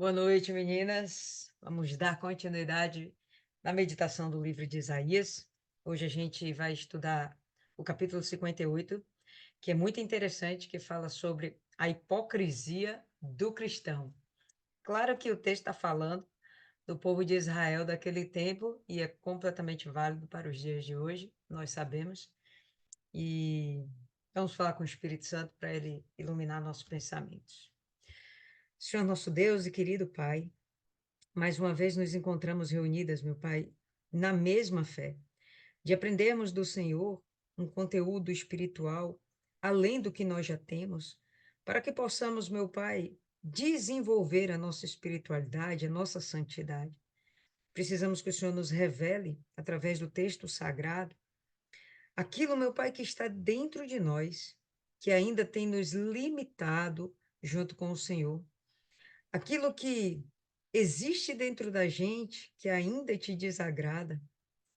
Boa noite, meninas. Vamos dar continuidade na meditação do livro de Isaías. Hoje a gente vai estudar o capítulo 58, que é muito interessante, que fala sobre a hipocrisia do cristão. Claro que o texto está falando do povo de Israel daquele tempo e é completamente válido para os dias de hoje, nós sabemos. E vamos falar com o Espírito Santo para ele iluminar nossos pensamentos. Senhor nosso Deus e querido Pai, mais uma vez nos encontramos reunidas, meu Pai, na mesma fé, de aprendermos do Senhor um conteúdo espiritual além do que nós já temos, para que possamos, meu Pai, desenvolver a nossa espiritualidade, a nossa santidade. Precisamos que o Senhor nos revele, através do texto sagrado, aquilo, meu Pai, que está dentro de nós, que ainda tem nos limitado junto com o Senhor. Aquilo que existe dentro da gente que ainda te desagrada,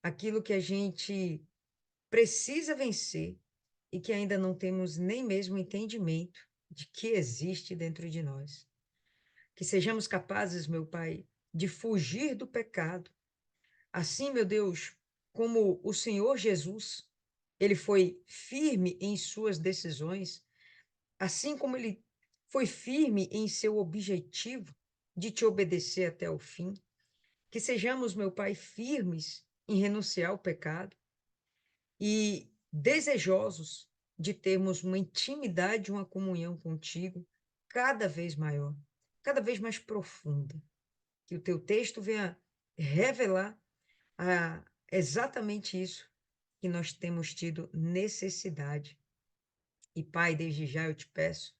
aquilo que a gente precisa vencer e que ainda não temos nem mesmo entendimento de que existe dentro de nós. Que sejamos capazes, meu Pai, de fugir do pecado. Assim, meu Deus, como o Senhor Jesus, ele foi firme em suas decisões, assim como ele foi firme em seu objetivo de te obedecer até o fim, que sejamos, meu Pai, firmes em renunciar ao pecado e desejosos de termos uma intimidade, uma comunhão contigo cada vez maior, cada vez mais profunda. Que o teu texto venha revelar exatamente isso que nós temos tido necessidade. E, Pai, desde já eu te peço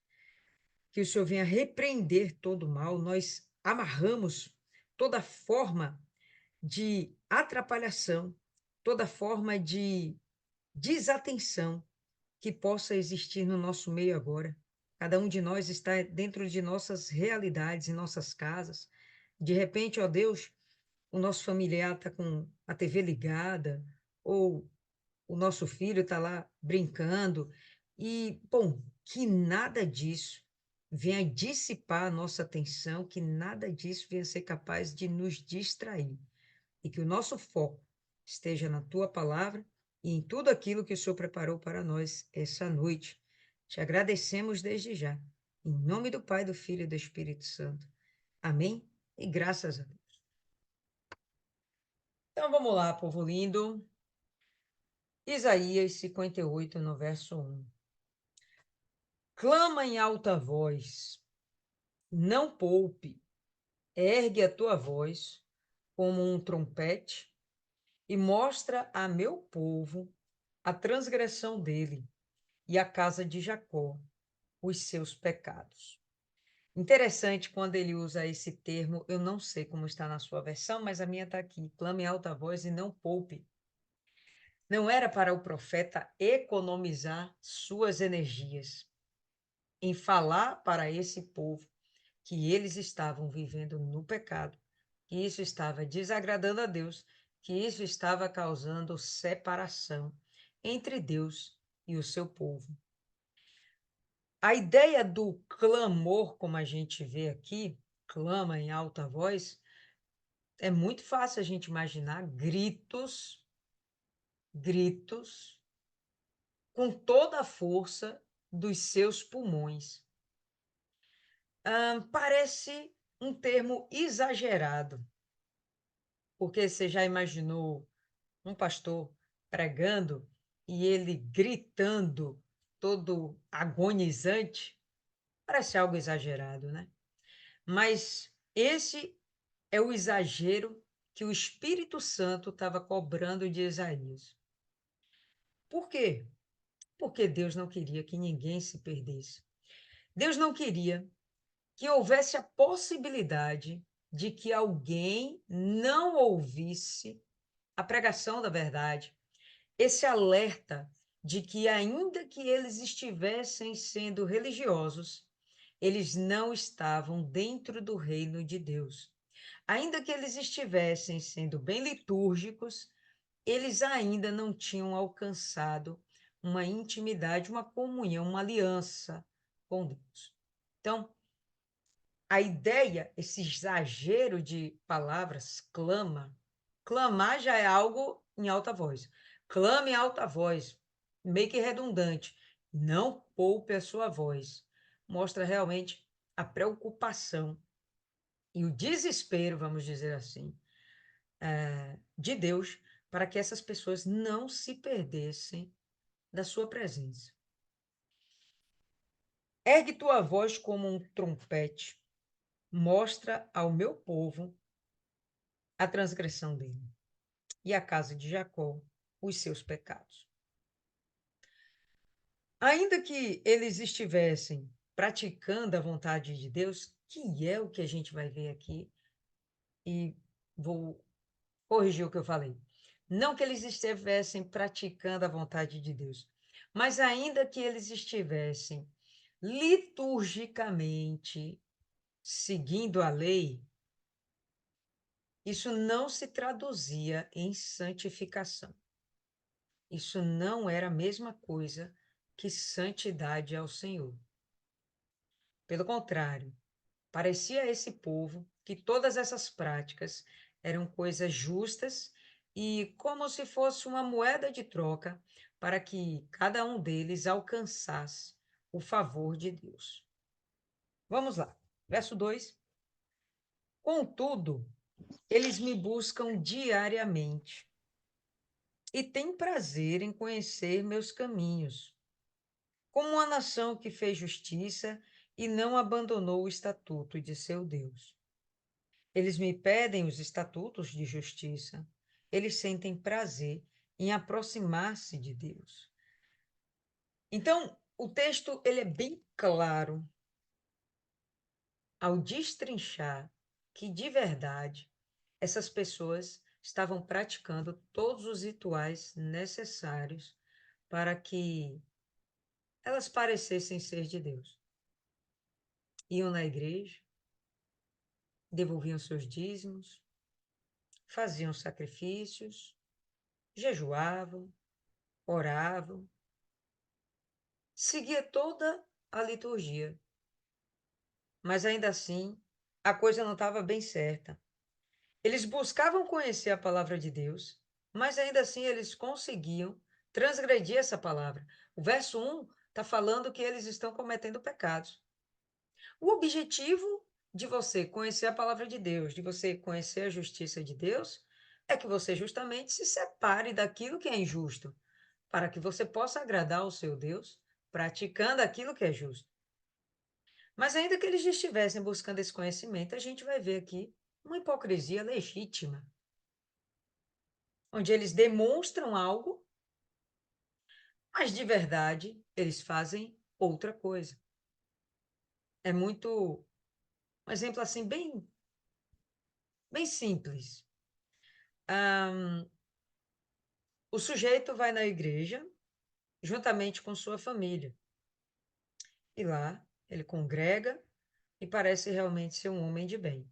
que o Senhor venha repreender todo o mal. Nós amarramos toda forma de atrapalhação, toda forma de desatenção que possa existir no nosso meio agora. Cada um de nós está dentro de nossas realidades, em nossas casas. De repente, ó Deus, o nosso familiar está com a TV ligada, ou o nosso filho está lá brincando, e, bom, que nada disso venha dissipar a nossa atenção, que nada disso venha ser capaz de nos distrair, e que o nosso foco esteja na tua palavra e em tudo aquilo que o Senhor preparou para nós essa noite. Te agradecemos desde já, em nome do Pai, do Filho e do Espírito Santo. Amém? E graças a Deus. Então vamos lá, povo lindo. Isaías 58, no verso 1. Clama em alta voz, não poupe, ergue a tua voz como um trompete e mostra a meu povo a transgressão dele e a casa de Jacó os seus pecados. Interessante quando ele usa esse termo, eu não sei como está na sua versão, mas a minha está aqui. Clame em alta voz e não poupe. Não era para o profeta economizar suas energias em falar para esse povo que eles estavam vivendo no pecado, que isso estava desagradando a Deus, que isso estava causando separação entre Deus e o seu povo. A ideia do clamor, como a gente vê aqui, clama em alta voz, é muito fácil a gente imaginar gritos, gritos, com toda a força dos seus pulmões. Parece um termo exagerado, porque você já imaginou um pastor pregando e ele gritando, todo agonizante? Parece algo exagerado, né? Mas esse é o exagero que o Espírito Santo estava cobrando de Isaías. Por quê? Porque Deus não queria que ninguém se perdesse. Deus não queria que houvesse a possibilidade de que alguém não ouvisse a pregação da verdade, esse alerta de que, ainda que eles estivessem sendo religiosos, eles não estavam dentro do reino de Deus. Ainda que eles estivessem sendo bem litúrgicos, eles ainda não tinham alcançado uma intimidade, uma comunhão, uma aliança com Deus. Então, a ideia, esse exagero de palavras, clamar já é algo em alta voz. Clame em alta voz, meio que redundante. Não poupe a sua voz. Mostra realmente a preocupação e o desespero, vamos dizer assim, de Deus para que essas pessoas não se perdessem da sua presença. Ergue tua voz como um trompete, mostra ao meu povo a transgressão dele e à casa de Jacó os seus pecados. Ainda que eles estivessem praticando a vontade de Deus, que é o que a gente vai ver aqui, e vou corrigir o que eu falei. Não que eles estivessem praticando a vontade de Deus, mas ainda que eles estivessem liturgicamente seguindo a lei, isso não se traduzia em santificação. Isso não era a mesma coisa que santidade ao Senhor. Pelo contrário, parecia a esse povo que todas essas práticas eram coisas justas e como se fosse uma moeda de troca para que cada um deles alcançasse o favor de Deus. Vamos lá, verso 2. Contudo, eles me buscam diariamente e têm prazer em conhecer meus caminhos, como uma nação que fez justiça e não abandonou o estatuto de seu Deus. Eles me pedem os estatutos de justiça. Eles sentem prazer em aproximar-se de Deus. Então, o texto ele é bem claro ao destrinchar que, de verdade, essas pessoas estavam praticando todos os rituais necessários para que elas parecessem ser de Deus. Iam na igreja, devolviam seus dízimos, faziam sacrifícios, jejuavam, oravam, seguia toda a liturgia, mas ainda assim a coisa não estava bem certa. Eles buscavam conhecer a palavra de Deus, mas ainda assim eles conseguiam transgredir essa palavra. O verso 1 está falando que eles estão cometendo pecados. O objetivo de você conhecer a palavra de Deus, de você conhecer a justiça de Deus, é que você justamente se separe daquilo que é injusto, para que você possa agradar ao seu Deus, praticando aquilo que é justo. Mas ainda que eles estivessem buscando esse conhecimento, a gente vai ver aqui uma hipocrisia legítima, onde eles demonstram algo, mas de verdade eles fazem outra coisa. É muito um exemplo assim bem simples. O sujeito vai na igreja juntamente com sua família e lá ele congrega e parece realmente ser um homem de bem.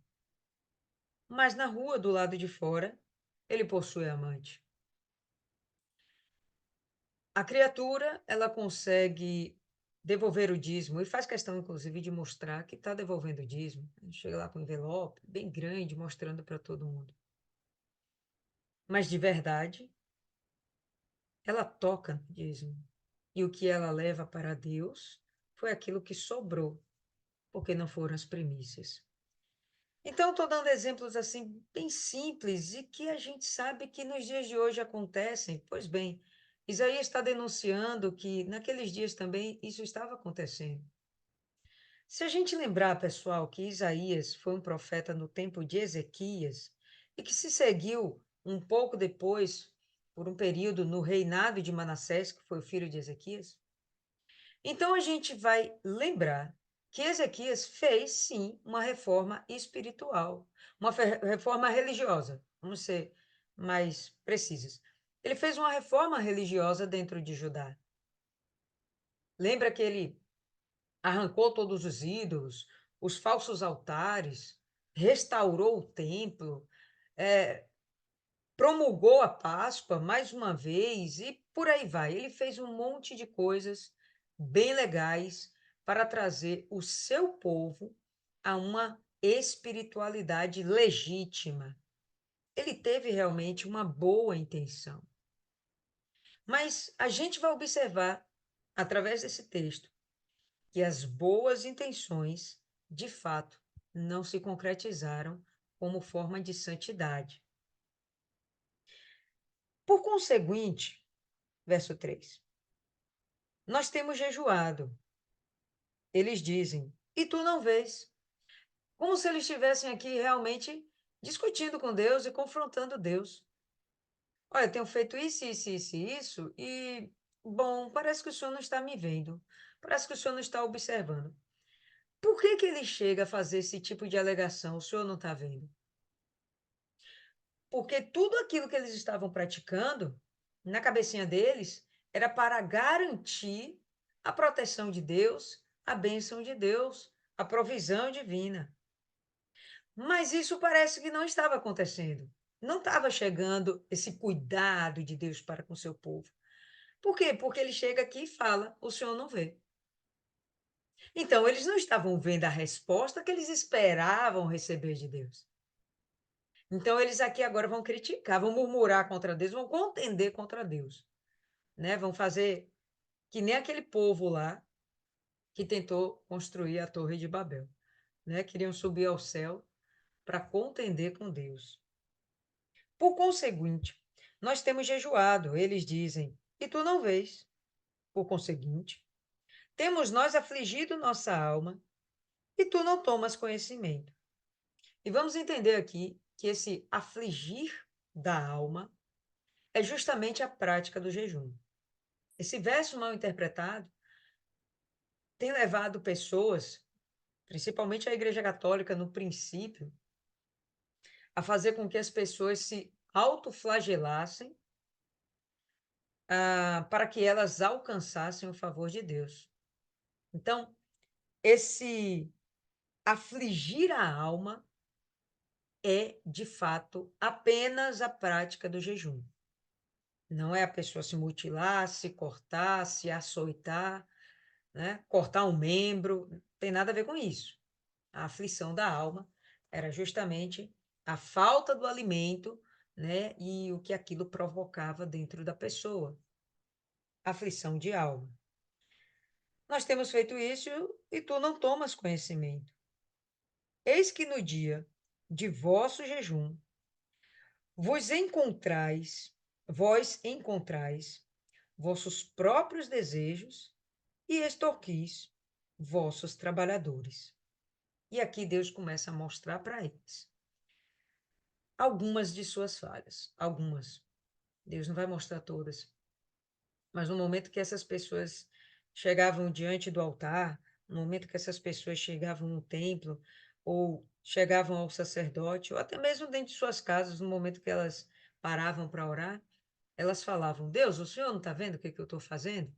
Mas na rua, do lado de fora, ele possui amante. A criatura, ela consegue devolver o dízimo e faz questão, inclusive, de mostrar que está devolvendo o dízimo. Chega lá com um envelope bem grande, mostrando para todo mundo. Mas, de verdade, ela toca no dízimo. E o que ela leva para Deus foi aquilo que sobrou, porque não foram as primícias. Então, estou dando exemplos assim bem simples e que a gente sabe que nos dias de hoje acontecem. Pois bem, Isaías está denunciando que naqueles dias também isso estava acontecendo. Se a gente lembrar, pessoal, que Isaías foi um profeta no tempo de Ezequias e que se seguiu um pouco depois, por um período, no reinado de Manassés, que foi o filho de Ezequias, então a gente vai lembrar que Ezequias fez, sim, uma reforma espiritual, uma reforma religiosa, vamos ser mais precisos. Ele fez uma reforma religiosa dentro de Judá. Lembra que ele arrancou todos os ídolos, os falsos altares, restaurou o templo, promulgou a Páscoa mais uma vez e por aí vai. Ele fez um monte de coisas bem legais para trazer o seu povo a uma espiritualidade legítima. Ele teve realmente uma boa intenção. Mas a gente vai observar, através desse texto, que as boas intenções, de fato, não se concretizaram como forma de santidade. Por conseguinte, verso 3, nós temos jejuado. Eles dizem, e tu não vês. Como se eles estivessem aqui realmente discutindo com Deus e confrontando Deus. Olha, eu tenho feito isso, e, bom, parece que o senhor não está me vendo. Parece que o senhor não está observando. Por que que ele chega a fazer esse tipo de alegação? O senhor não está vendo? Porque tudo aquilo que eles estavam praticando, na cabecinha deles, era para garantir a proteção de Deus, a bênção de Deus, a provisão divina. Mas isso parece que não estava acontecendo. Não estava chegando esse cuidado de Deus para com seu povo. Por quê? Porque ele chega aqui e fala: o senhor não vê. Então, eles não estavam vendo a resposta que eles esperavam receber de Deus. Então, eles aqui agora vão criticar, vão murmurar contra Deus, vão contender contra Deus, né? Vão fazer que nem aquele povo lá que tentou construir a Torre de Babel, né? Queriam subir ao céu para contender com Deus. Por conseguinte, nós temos jejuado, eles dizem, e tu não vês. Por conseguinte, temos nós afligido nossa alma, e tu não tomas conhecimento. E vamos entender aqui que esse afligir da alma é justamente a prática do jejum. Esse verso mal interpretado tem levado pessoas, principalmente a Igreja Católica no princípio, a fazer com que as pessoas se autoflagelassem para que elas alcançassem o favor de Deus. Então, esse afligir a alma é, de fato, apenas a prática do jejum. Não é a pessoa se mutilar, se cortar, se açoitar, né? Cortar um membro, não tem nada a ver com isso. A aflição da alma era justamente a falta do alimento, né? E o que aquilo provocava dentro da pessoa. Aflição de alma. Nós temos feito isso e tu não tomas conhecimento. Eis que no dia de vosso jejum, vós encontrais vossos próprios desejos e extorquis vossos trabalhadores. E aqui Deus começa a mostrar para eles algumas de suas falhas, algumas. Deus não vai mostrar todas, mas no momento que essas pessoas chegavam diante do altar, no momento que essas pessoas chegavam no templo, ou chegavam ao sacerdote, ou até mesmo dentro de suas casas, no momento que elas paravam para orar, elas falavam: Deus, o senhor não está vendo o que eu estou fazendo?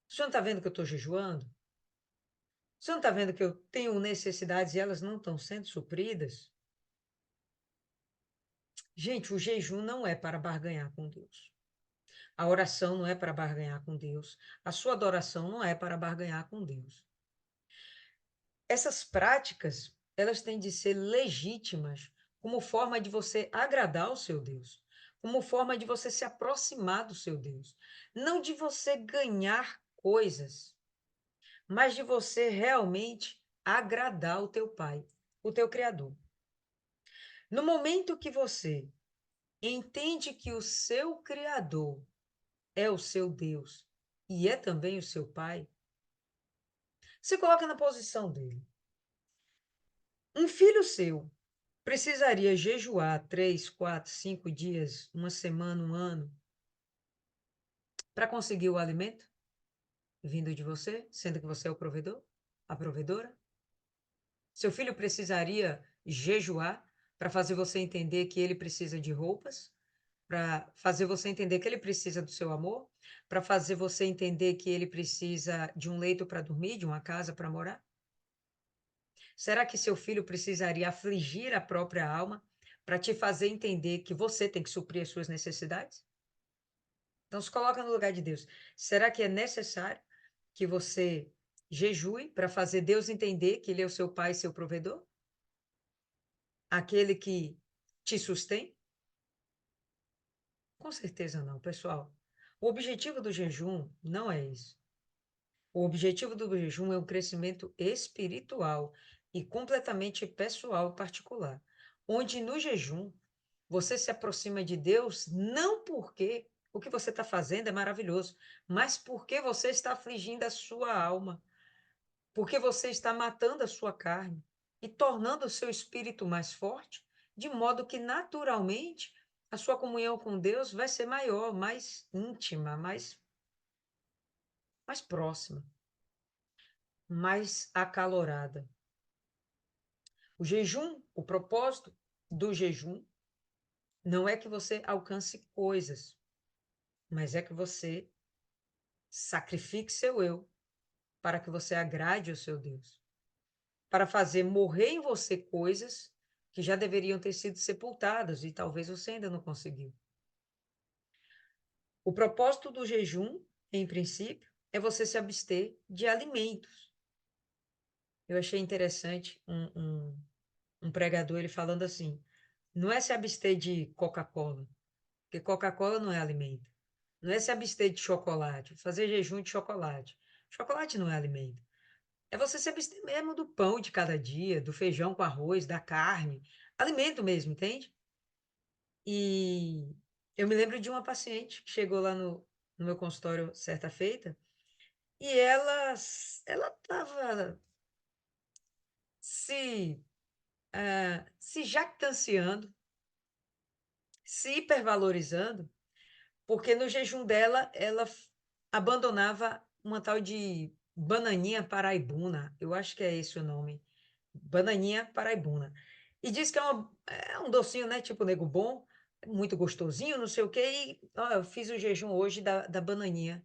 O senhor não está vendo que eu estou jejuando? O senhor não está vendo que eu tenho necessidades e elas não estão sendo supridas? Gente, o jejum não é para barganhar com Deus. A oração não é para barganhar com Deus. A sua adoração não é para barganhar com Deus. Essas práticas, elas têm de ser legítimas como forma de você agradar o seu Deus, como forma de você se aproximar do seu Deus, não de você ganhar coisas, mas de você realmente agradar o teu Pai, o teu Criador. No momento que você entende que o seu Criador é o seu Deus e é também o seu Pai, se coloca na posição dele. Um filho seu precisaria jejuar 3, 4, 5 dias, uma semana, um ano, para conseguir o alimento vindo de você, sendo que você é o provedor, a provedora? Seu filho precisaria jejuar para fazer você entender que ele precisa de roupas, para fazer você entender que ele precisa do seu amor, para fazer você entender que ele precisa de um leito para dormir, de uma casa para morar? Será que seu filho precisaria afligir a própria alma para te fazer entender que você tem que suprir as suas necessidades? Então, se coloca no lugar de Deus. Será que é necessário que você Jejue para fazer Deus entender que Ele é o seu Pai e seu provedor? Aquele que te sustém? Com certeza não, pessoal. O objetivo do jejum não é isso. O objetivo do jejum é um crescimento espiritual e completamente pessoal e particular, onde no jejum você se aproxima de Deus não porque o que você está fazendo é maravilhoso, mas porque você está afligindo a sua alma, porque você está matando a sua carne e tornando o seu espírito mais forte, de modo que naturalmente a sua comunhão com Deus vai ser maior, mais íntima, mais próxima, mais acalorada. O jejum, o propósito do jejum, não é que você alcance coisas, mas é que você sacrifique seu eu para que você agrade o seu Deus, para fazer morrer em você coisas que já deveriam ter sido sepultadas e talvez você ainda não conseguiu. O propósito do jejum, em princípio, é você se abster de alimentos. Eu achei interessante um pregador ele falando assim: não é se abster de Coca-Cola, porque Coca-Cola não é alimento. Não é se abster de chocolate, fazer jejum de chocolate. Chocolate não é alimento. É você se abster mesmo do pão de cada dia, do feijão com arroz, da carne. Alimento mesmo, entende? E eu me lembro de uma paciente que chegou lá no meu consultório certa feita e ela estava se, se jactanciando, se hipervalorizando, porque no jejum dela, ela abandonava uma tal de bananinha paraibuna. Eu acho que é esse o nome. Bananinha paraibuna. E diz que é um docinho, né? Tipo nego bom, muito gostosinho, não sei o quê. E ó, eu fiz o jejum hoje da bananinha.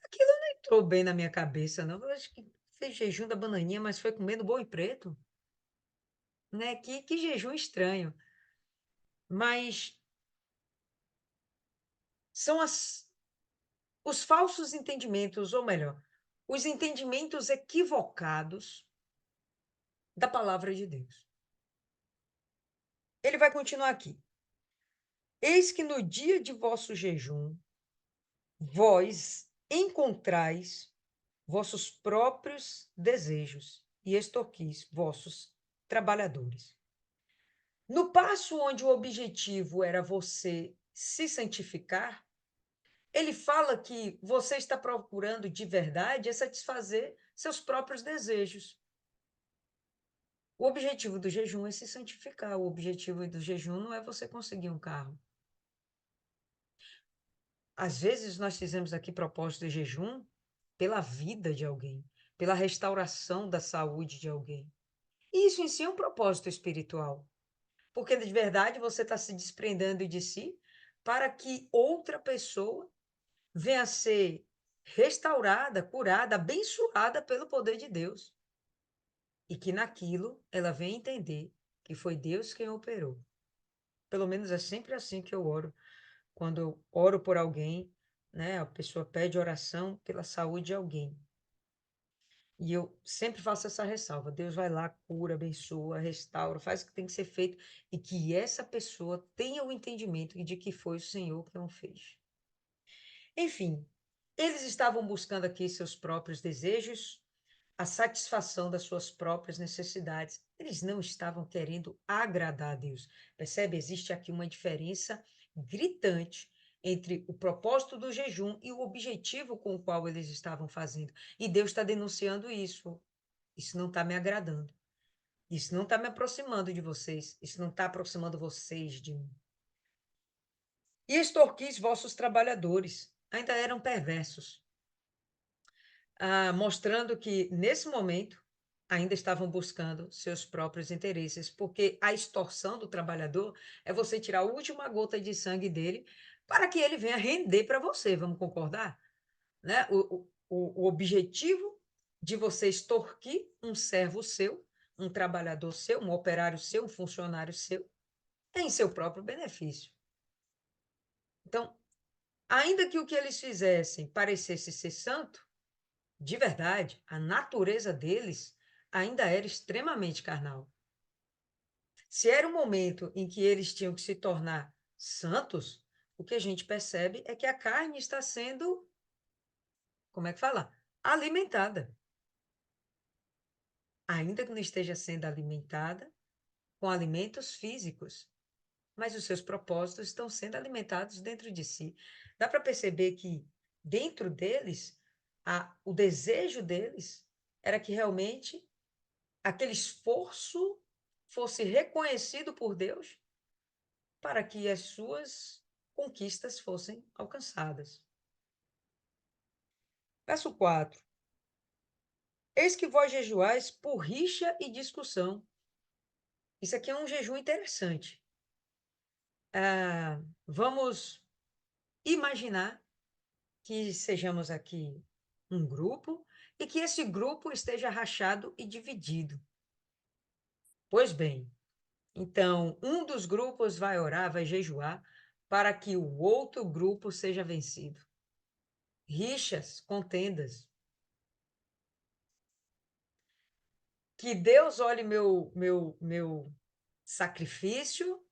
Aquilo não entrou bem na minha cabeça, não. Eu acho que fez jejum da bananinha, mas foi comendo bom e preto, né? Que jejum estranho. Mas são os falsos entendimentos, ou melhor, os entendimentos equivocados da palavra de Deus. Ele vai continuar aqui. Eis que no dia de vosso jejum, vós encontrais vossos próprios desejos e extorquis vossos trabalhadores. No passo onde o objetivo era você se santificar, ele fala que você está procurando de verdade é satisfazer seus próprios desejos. O objetivo do jejum é se santificar. O objetivo do jejum não é você conseguir um carro. Às vezes nós fizemos aqui propósito de jejum pela vida de alguém, pela restauração da saúde de alguém. E isso em si é um propósito espiritual. Porque de verdade você está se desprendendo de si para que outra pessoa venha a ser restaurada, curada, abençoada pelo poder de Deus. E que naquilo ela venha entender que foi Deus quem operou. Pelo menos é sempre assim que eu oro. Quando eu oro por alguém, né, a pessoa pede oração pela saúde de alguém. E eu sempre faço essa ressalva. Deus vai lá, cura, abençoa, restaura, faz o que tem que ser feito e que essa pessoa tenha o entendimento de que foi o Senhor que não fez. Enfim, eles estavam buscando aqui seus próprios desejos, a satisfação das suas próprias necessidades. Eles não estavam querendo agradar a Deus. Percebe? Existe aqui uma diferença gritante entre o propósito do jejum e o objetivo com o qual eles estavam fazendo. E Deus está denunciando isso. Isso não está me agradando. Isso não está me aproximando de vocês. Isso não está aproximando vocês de mim. E extorquis vossos trabalhadores. Ainda eram perversos. Mostrando que, nesse momento, ainda estavam buscando seus próprios interesses, porque a extorsão do trabalhador é você tirar a última gota de sangue dele para que ele venha render para você, vamos concordar? Né? O objetivo de você extorquir um servo seu, um trabalhador seu, um operário seu, um funcionário seu, é em seu próprio benefício. Então, ainda que o que eles fizessem parecesse ser santo, de verdade, a natureza deles ainda era extremamente carnal. Se era um momento em que eles tinham que se tornar santos, o que a gente percebe é que a carne está sendo, como é que fala? Alimentada. Ainda que não esteja sendo alimentada com alimentos físicos, mas os seus propósitos estão sendo alimentados dentro de si. Dá para perceber que dentro deles, o desejo deles era que realmente aquele esforço fosse reconhecido por Deus para que as suas conquistas fossem alcançadas. Verso 4. Eis que vós jejuais por rixa e discussão. Isso aqui é um jejum interessante. Vamos imaginar que sejamos aqui um grupo e que esse grupo esteja rachado e dividido. Pois bem, então um dos grupos vai orar, vai jejuar, para que o outro grupo seja vencido. Rixas, contendas. Que Deus olhe meu sacrifício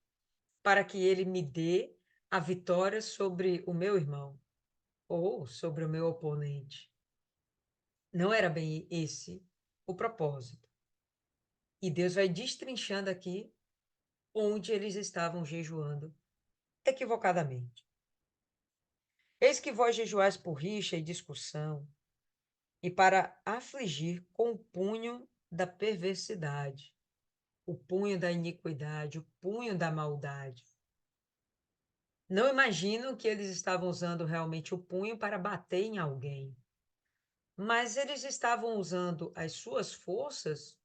para que ele me dê a vitória sobre o meu irmão ou sobre o meu oponente. Não era bem esse o propósito. E Deus vai destrinchando aqui onde eles estavam jejuando equivocadamente. Eis que vós jejuais por rixa e discussão, e para afligir com o punho da perversidade, o punho da iniquidade, o punho da maldade. Não imagino que eles estavam usando realmente o punho para bater em alguém, mas eles estavam usando as suas forças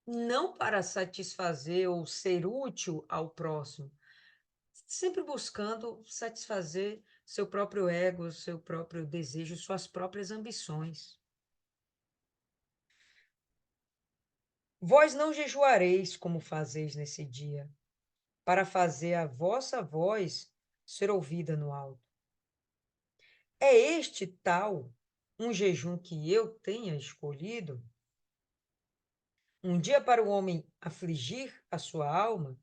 não para satisfazer ou ser útil ao próximo, sempre buscando satisfazer seu próprio ego, seu próprio desejo, suas próprias ambições. Vós não jejuareis como fazeis nesse dia, para fazer a vossa voz ser ouvida no alto. É este tal um jejum que eu tenha escolhido? Um dia para o homem afligir a sua alma?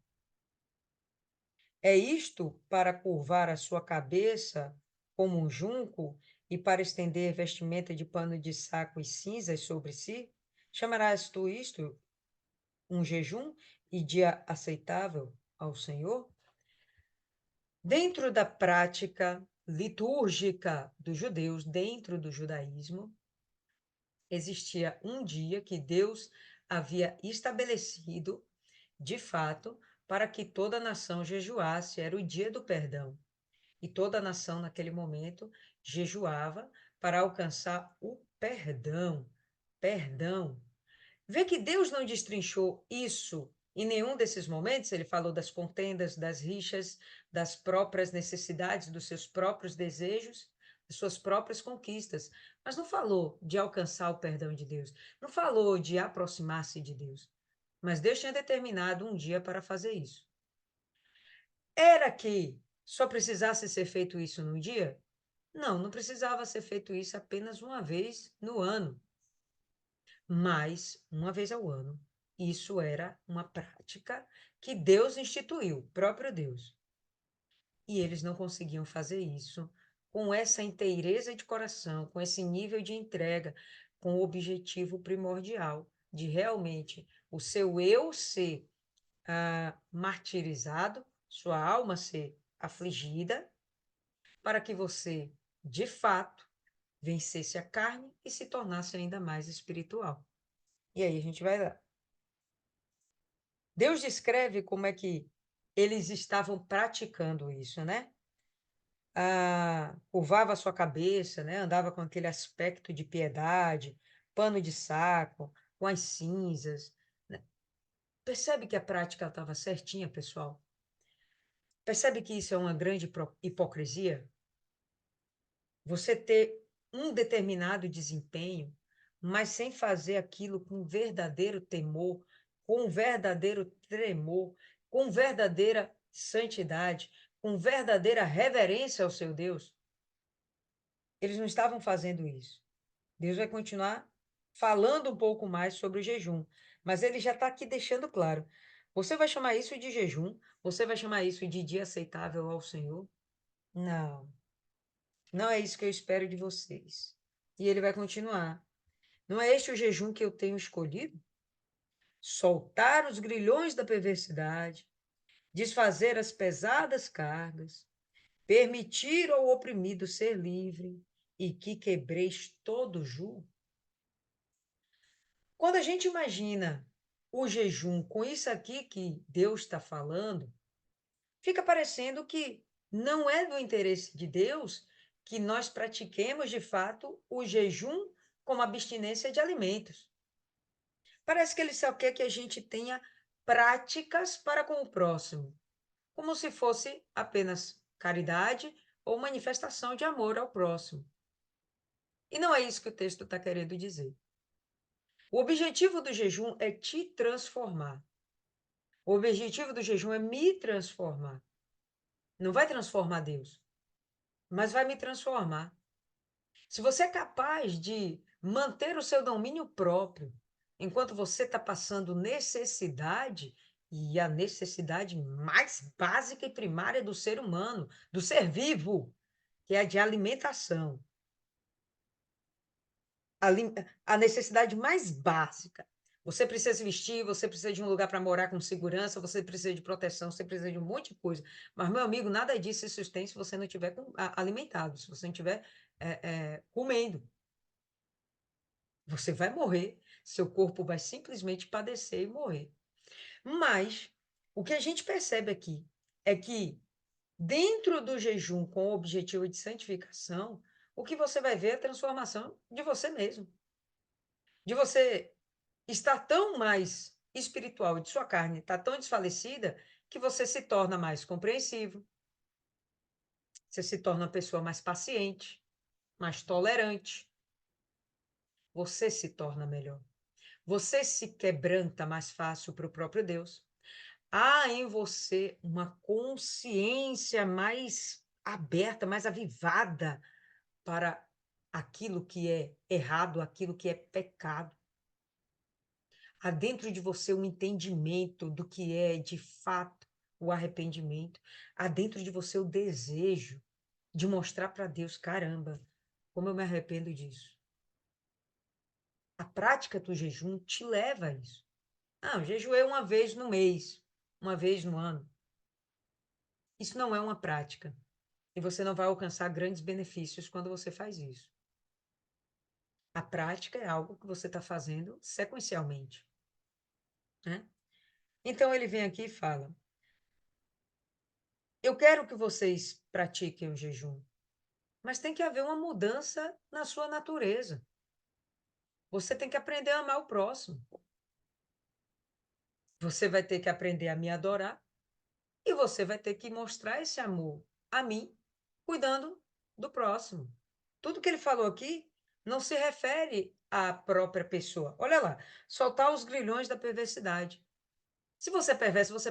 É isto para curvar a sua cabeça como um junco e para estender vestimenta de pano de saco e cinzas sobre si? Chamarás tu isto um jejum e dia aceitável ao Senhor? Dentro da prática litúrgica dos judeus, dentro do judaísmo, existia um dia que Deus havia estabelecido, de fato, para que toda a nação jejuasse, era o dia do perdão. E toda a nação, naquele momento, jejuava para alcançar o perdão. Perdão. Vê que Deus não destrinchou isso em nenhum desses momentos. Ele falou das contendas, das rixas, das próprias necessidades, dos seus próprios desejos, das suas próprias conquistas. Mas não falou de alcançar o perdão de Deus. Não falou de aproximar-se de Deus. Mas Deus tinha determinado um dia para fazer isso. Era que só precisasse ser feito isso num dia? Não, não precisava ser feito isso apenas uma vez no ano. Mas, uma vez ao ano, isso era uma prática que Deus instituiu, o próprio Deus. E eles não conseguiam fazer isso com essa inteireza de coração, com esse nível de entrega, com o objetivo primordial de realmente o seu eu ser martirizado, sua alma ser afligida, para que você, de fato, vencesse a carne e se tornasse ainda mais espiritual. E aí a gente vai lá. Deus descreve como é que eles estavam praticando isso, né? Curvava a sua cabeça, né? Andava com aquele aspecto de piedade, pano de saco, com as cinzas, né? Percebe que a prática estava certinha, pessoal? Percebe que isso é uma grande hipocrisia? Você ter um determinado desempenho, mas sem fazer aquilo com verdadeiro temor, com verdadeiro tremor, com verdadeira santidade, com verdadeira reverência ao seu Deus. Eles não estavam fazendo isso. Deus vai continuar falando um pouco mais sobre o jejum, mas ele já está aqui deixando claro. Você vai chamar isso de jejum? Você vai chamar isso de dia aceitável ao Senhor? Não, não é isso que eu espero de vocês. E ele vai continuar. Não é este o jejum que eu tenho escolhido? Soltar os grilhões da perversidade, desfazer as pesadas cargas, permitir ao oprimido ser livre e que quebreis todo o jugo? Quando a gente imagina o jejum com isso aqui que Deus está falando, fica parecendo que não é do interesse de Deus que nós pratiquemos de fato o jejum como abstinência de alimentos. Parece que ele só quer que a gente tenha práticas para com o próximo, como se fosse apenas caridade ou manifestação de amor ao próximo. E não é isso que o texto está querendo dizer. O objetivo do jejum é te transformar. O objetivo do jejum é me transformar. Não vai transformar Deus, mas vai me transformar. Se você é capaz de manter o seu domínio próprio, enquanto você está passando necessidade, e a necessidade mais básica e primária do ser humano, do ser vivo, que é a de alimentação. A necessidade mais básica. Você precisa se vestir, você precisa de um lugar para morar com segurança, você precisa de proteção, você precisa de um monte de coisa. Mas, meu amigo, nada disso se sustém se você não estiver alimentado, se você não estiver comendo. Você vai morrer, seu corpo vai simplesmente padecer e morrer. Mas o que a gente percebe aqui é que, dentro do jejum com o objetivo de santificação, o que você vai ver é a transformação de você mesmo. De você estar tão mais espiritual e de sua carne está tão desfalecida que você se torna mais compreensivo, você se torna uma pessoa mais paciente, mais tolerante, você se torna melhor. Você se quebranta mais fácil para o próprio Deus. Há em você uma consciência mais aberta, mais avivada para aquilo que é errado, aquilo que é pecado. Há dentro de você um entendimento do que é, de fato, o arrependimento. Há dentro de você o desejo de mostrar para Deus, caramba, como eu me arrependo disso. A prática do jejum te leva a isso. Não, jejuei uma vez no mês, uma vez no ano. Isso não é uma prática. E você não vai alcançar grandes benefícios quando você faz isso. A prática é algo que você está fazendo sequencialmente, né? Então ele vem aqui e fala: eu quero que vocês pratiquem o jejum, mas tem que haver uma mudança na sua natureza. Você tem que aprender a amar o próximo. Você vai ter que aprender a me adorar e você vai ter que mostrar esse amor a mim, cuidando do próximo. Tudo que ele falou aqui não se refere à própria pessoa. Olha lá, soltar os grilhões da perversidade. Se você é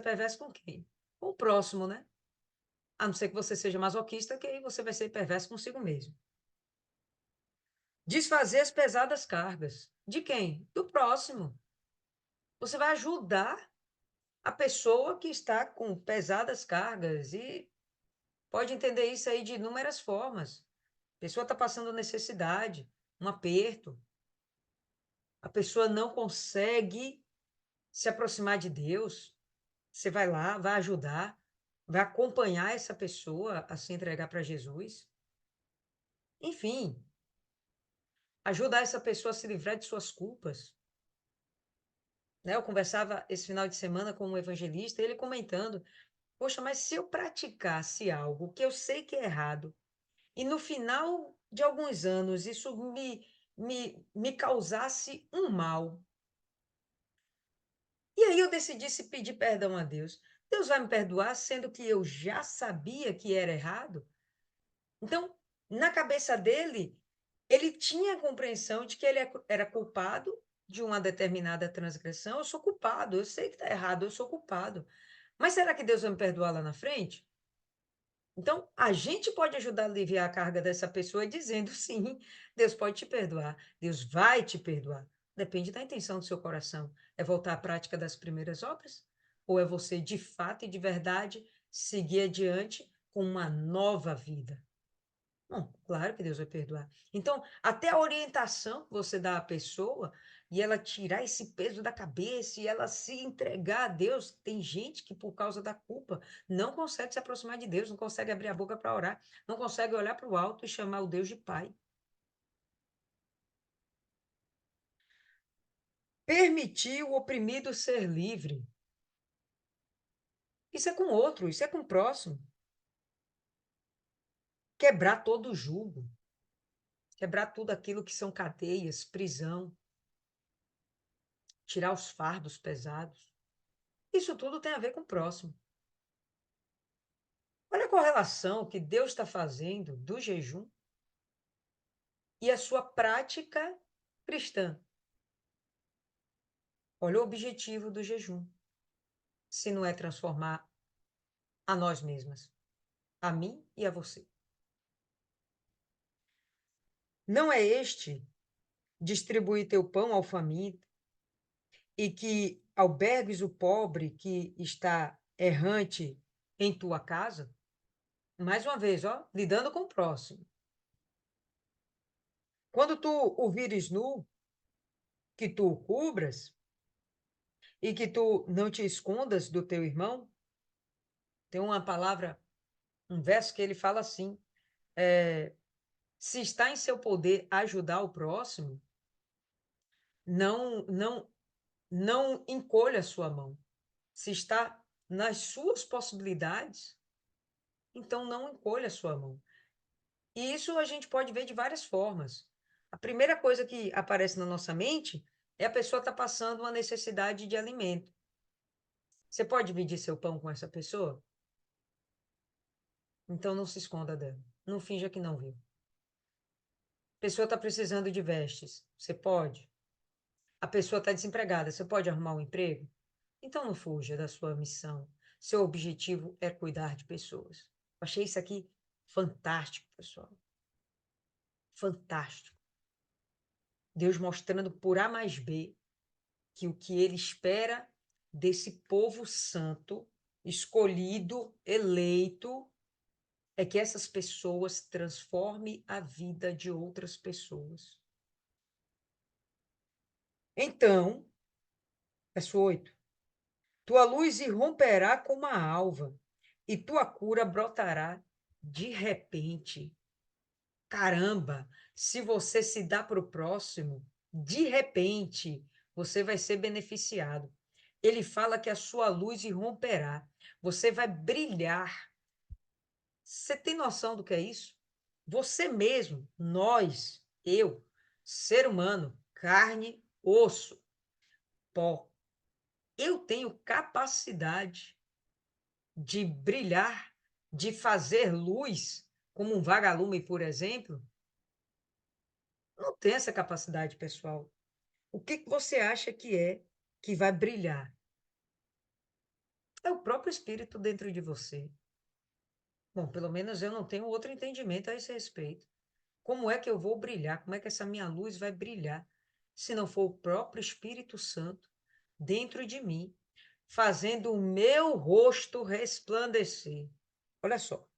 perverso com quem? Com o próximo, né? A não ser que você seja masoquista, que aí você vai ser perverso consigo mesmo. Desfazer as pesadas cargas. De quem? Do próximo. Você vai ajudar a pessoa que está com pesadas cargas e pode entender isso aí de inúmeras formas. A pessoa está passando necessidade, um aperto. A pessoa não consegue se aproximar de Deus. Você vai lá, vai ajudar, vai acompanhar essa pessoa a se entregar para Jesus. Enfim, ajudar essa pessoa a se livrar de suas culpas. Né? Eu conversava esse final de semana com um evangelista, ele comentando: poxa, mas se eu praticasse algo que eu sei que é errado, e no final de alguns anos isso me causasse um mal, e aí eu decidisse pedir perdão a Deus, Deus vai me perdoar, sendo que eu já sabia que era errado? Então, na cabeça dele, ele tinha a compreensão de que ele era culpado de uma determinada transgressão. Eu sou culpado, eu sei que está errado, eu sou culpado. Mas será que Deus vai me perdoar lá na frente? Então, a gente pode ajudar a aliviar a carga dessa pessoa dizendo sim, Deus pode te perdoar, Deus vai te perdoar. Depende da intenção do seu coração. É voltar à prática das primeiras obras? Ou é você, de fato e de verdade, seguir adiante com uma nova vida? Bom, claro que Deus vai perdoar. Então, até a orientação que você dá à pessoa e ela tirar esse peso da cabeça e ela se entregar a Deus. Tem gente que, por causa da culpa, não consegue se aproximar de Deus, não consegue abrir a boca para orar, não consegue olhar para o alto e chamar o Deus de Pai. Permitir o oprimido ser livre. Isso é com outro, isso é com o próximo. Quebrar todo o jugo. Quebrar tudo aquilo que são cadeias, prisão. Tirar os fardos pesados. Isso tudo tem a ver com o próximo. Olha a correlação que Deus está fazendo do jejum e a sua prática cristã. Olha o objetivo do jejum. Se não é transformar a nós mesmas, a mim e a você. Não é este distribuir teu pão ao faminto e que albergues o pobre que está errante em tua casa? Mais uma vez, ó, lidando com o próximo. Quando tu o vires nu, que tu o cubras e que tu não te escondas do teu irmão. Tem uma palavra, um verso que ele fala assim: se está em seu poder ajudar o próximo, não, não, não encolha a sua mão. Se está nas suas possibilidades, então não encolha a sua mão. E isso a gente pode ver de várias formas. A primeira coisa que aparece na nossa mente é a pessoa estar passando uma necessidade de alimento. Você pode dividir seu pão com essa pessoa? Então não se esconda dela. Não finja que não viu. A pessoa está precisando de vestes. Você pode. A pessoa está desempregada. Você pode arrumar um emprego? Então não fuja da sua missão. Seu objetivo é cuidar de pessoas. Achei isso aqui fantástico, pessoal. Fantástico. Deus mostrando por A mais B que o que ele espera desse povo santo, escolhido, eleito, é que essas pessoas transformem a vida de outras pessoas. Então, verso 8: tua luz irromperá como a alva, e tua cura brotará de repente. Caramba, se você se dá para o próximo, de repente, você vai ser beneficiado. Ele fala que a sua luz irromperá, você vai brilhar. Você tem noção do que é isso? Você mesmo, nós, eu, ser humano, carne, osso, pó. Eu tenho capacidade de brilhar, de fazer luz, como um vagalume, por exemplo? Não tem essa capacidade, pessoal. O que você acha que vai brilhar? É o próprio espírito dentro de você. Bom, pelo menos eu não tenho outro entendimento a esse respeito. Como é que eu vou brilhar? Como é que essa minha luz vai brilhar? Se não for o próprio Espírito Santo dentro de mim, fazendo o meu rosto resplandecer. Olha só.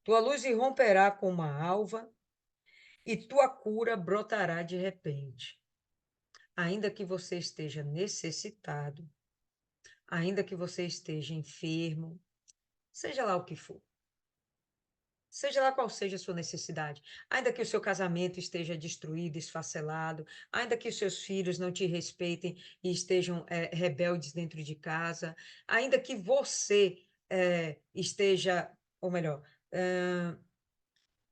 Tua luz irromperá como uma alva e tua cura brotará de repente. Ainda que você esteja necessitado, ainda que você esteja enfermo, seja lá o que for, seja lá qual seja a sua necessidade, ainda que o seu casamento esteja destruído, esfacelado, ainda que os seus filhos não te respeitem e estejam rebeldes dentro de casa, ainda que você esteja, ou melhor,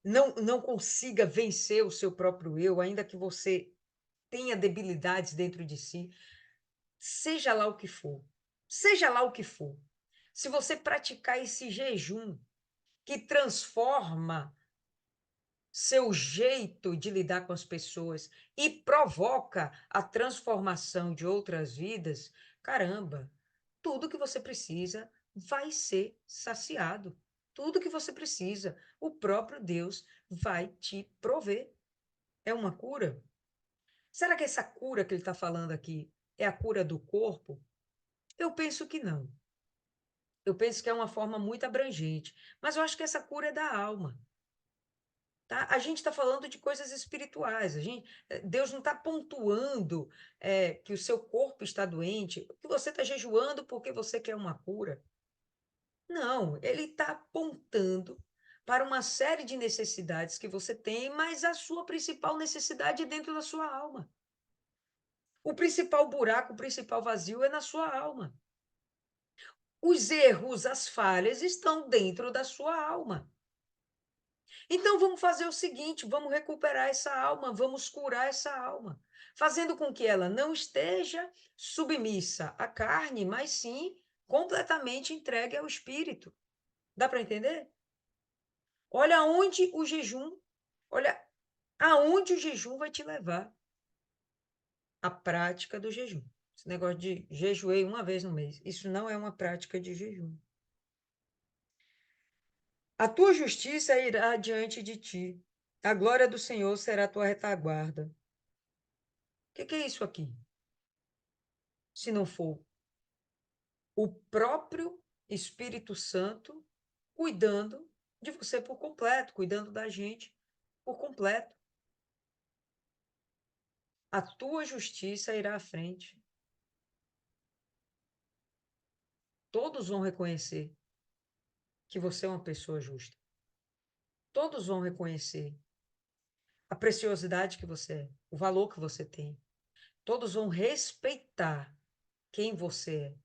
não consiga vencer o seu próprio eu, ainda que você tenha debilidades dentro de si, seja lá o que for, seja lá o que for, se você praticar esse jejum que transforma seu jeito de lidar com as pessoas e provoca a transformação de outras vidas, caramba, tudo que você precisa vai ser saciado. Tudo que você precisa, o próprio Deus vai te prover. É uma cura? Será que essa cura que ele está falando aqui é a cura do corpo? Eu penso que não. Eu penso que é uma forma muito abrangente, mas eu acho que essa cura é da alma. Tá? A gente está falando de coisas espirituais. Deus não está pontuando que o seu corpo está doente, que você está jejuando porque você quer uma cura. Não, ele está apontando para uma série de necessidades que você tem, mas a sua principal necessidade é dentro da sua alma. O principal buraco, o principal vazio é na sua alma. Os erros, as falhas estão dentro da sua alma. Então vamos fazer o seguinte, vamos recuperar essa alma, vamos curar essa alma, fazendo com que ela não esteja submissa à carne, mas sim completamente entregue ao espírito. Dá para entender? Olha aonde o jejum, olha aonde o jejum vai te levar. A prática do jejum. Esse negócio de jejuei uma vez no mês, isso não é uma prática de jejum. A tua justiça irá diante de ti. A glória do Senhor será a tua retaguarda. O que é isso aqui? Se não for o próprio Espírito Santo cuidando de você por completo, cuidando da gente por completo. A tua justiça irá à frente. Todos vão reconhecer que você é uma pessoa justa. Todos vão reconhecer a preciosidade que você é, o valor que você tem. Todos vão respeitar quem você é,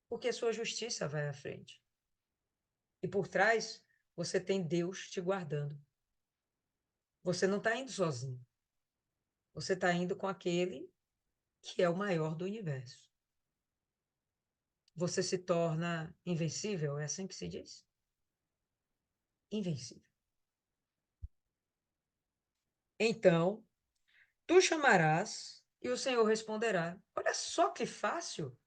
porque a sua justiça vai à frente. E por trás, você tem Deus te guardando. Você não está indo sozinho. Você está indo com aquele que é o maior do universo. Você se torna invencível, é assim que se diz? Invencível. Então, tu chamarás e o Senhor responderá. Olha só que fácil.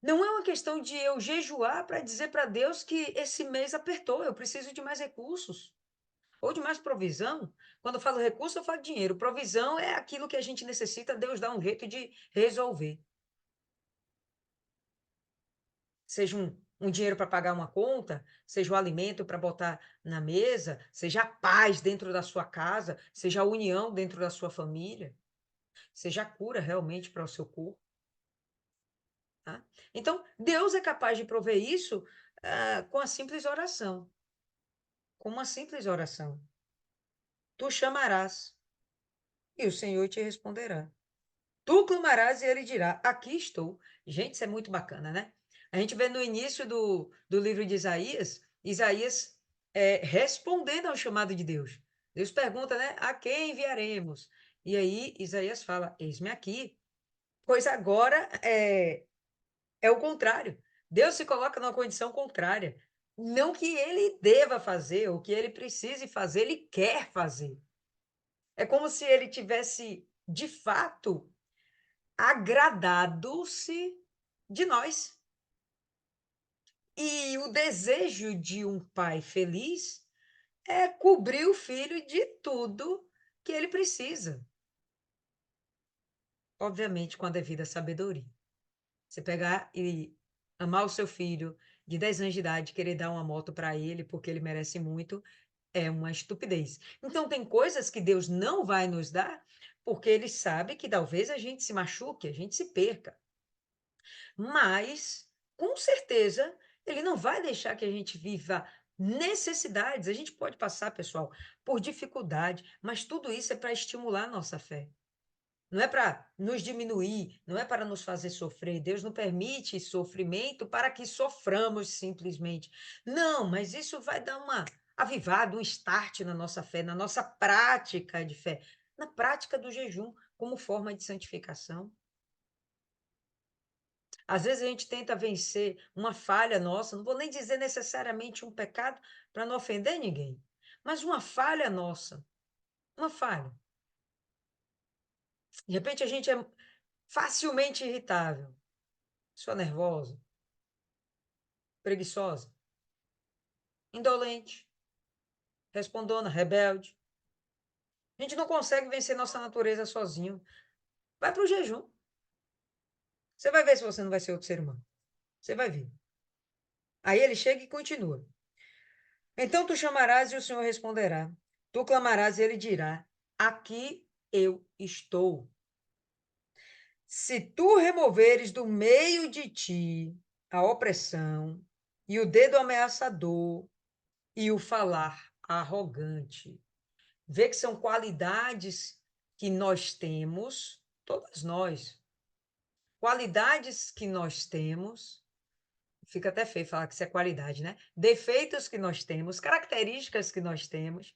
Não é uma questão de eu jejuar para dizer para Deus que esse mês apertou, eu preciso de mais recursos. Ou de mais provisão. Quando eu falo recurso, eu falo dinheiro. Provisão é aquilo que a gente necessita, Deus dá um jeito de resolver. Seja um dinheiro para pagar uma conta, seja o alimento para botar na mesa, seja a paz dentro da sua casa, seja a união dentro da sua família, seja a cura realmente para o seu corpo. Tá? Então, Deus é capaz de prover isso com a simples oração. Com uma simples oração. Tu chamarás e o Senhor te responderá. Tu clamarás e ele dirá: Aqui estou. Gente, isso é muito bacana, né? A gente vê no início do livro de Isaías, Isaías respondendo ao chamado de Deus. Deus pergunta, né? A quem enviaremos? E aí Isaías fala: Eis-me aqui. Pois agora é o contrário. Deus se coloca numa condição contrária. Não que ele deva fazer, ou que ele precise fazer, ele quer fazer. É como se ele tivesse, de fato, agradado-se de nós. E o desejo de um pai feliz é cobrir o filho de tudo que ele precisa. Obviamente, com a devida sabedoria. Você pegar e amar o seu filho de 10 anos de idade, querer dar uma moto para ele porque ele merece muito, é uma estupidez. Então, tem coisas que Deus não vai nos dar porque ele sabe que talvez a gente se machuque, a gente se perca. Mas, com certeza, ele não vai deixar que a gente viva necessidades. A gente pode passar, pessoal, por dificuldade, mas tudo isso é para estimular a nossa fé. Não é para nos diminuir, não é para nos fazer sofrer. Deus não permite sofrimento para que soframos simplesmente. Não, mas isso vai dar uma avivada, um start na nossa fé, na nossa prática de fé, na prática do jejum como forma de santificação. Às vezes a gente tenta vencer uma falha nossa, não vou nem dizer necessariamente um pecado para não ofender ninguém, mas uma falha nossa, uma falha. De repente a gente é facilmente irritável, sou nervosa. preguiçosa, indolente, respondona, rebelde. A gente não consegue vencer nossa natureza sozinho. Vai para o jejum. Você vai ver se você não vai ser outro ser humano. Você vai ver. Aí ele chega e continua. Então tu chamarás e o Senhor responderá. Tu clamarás e ele dirá: aqui eu estou. Se tu removeres do meio de ti a opressão e o dedo ameaçador e o falar arrogante, vê que são qualidades que nós temos, todas nós, qualidades que nós temos, fica até feio falar que isso é qualidade, né? Defeitos que nós temos, características que nós temos,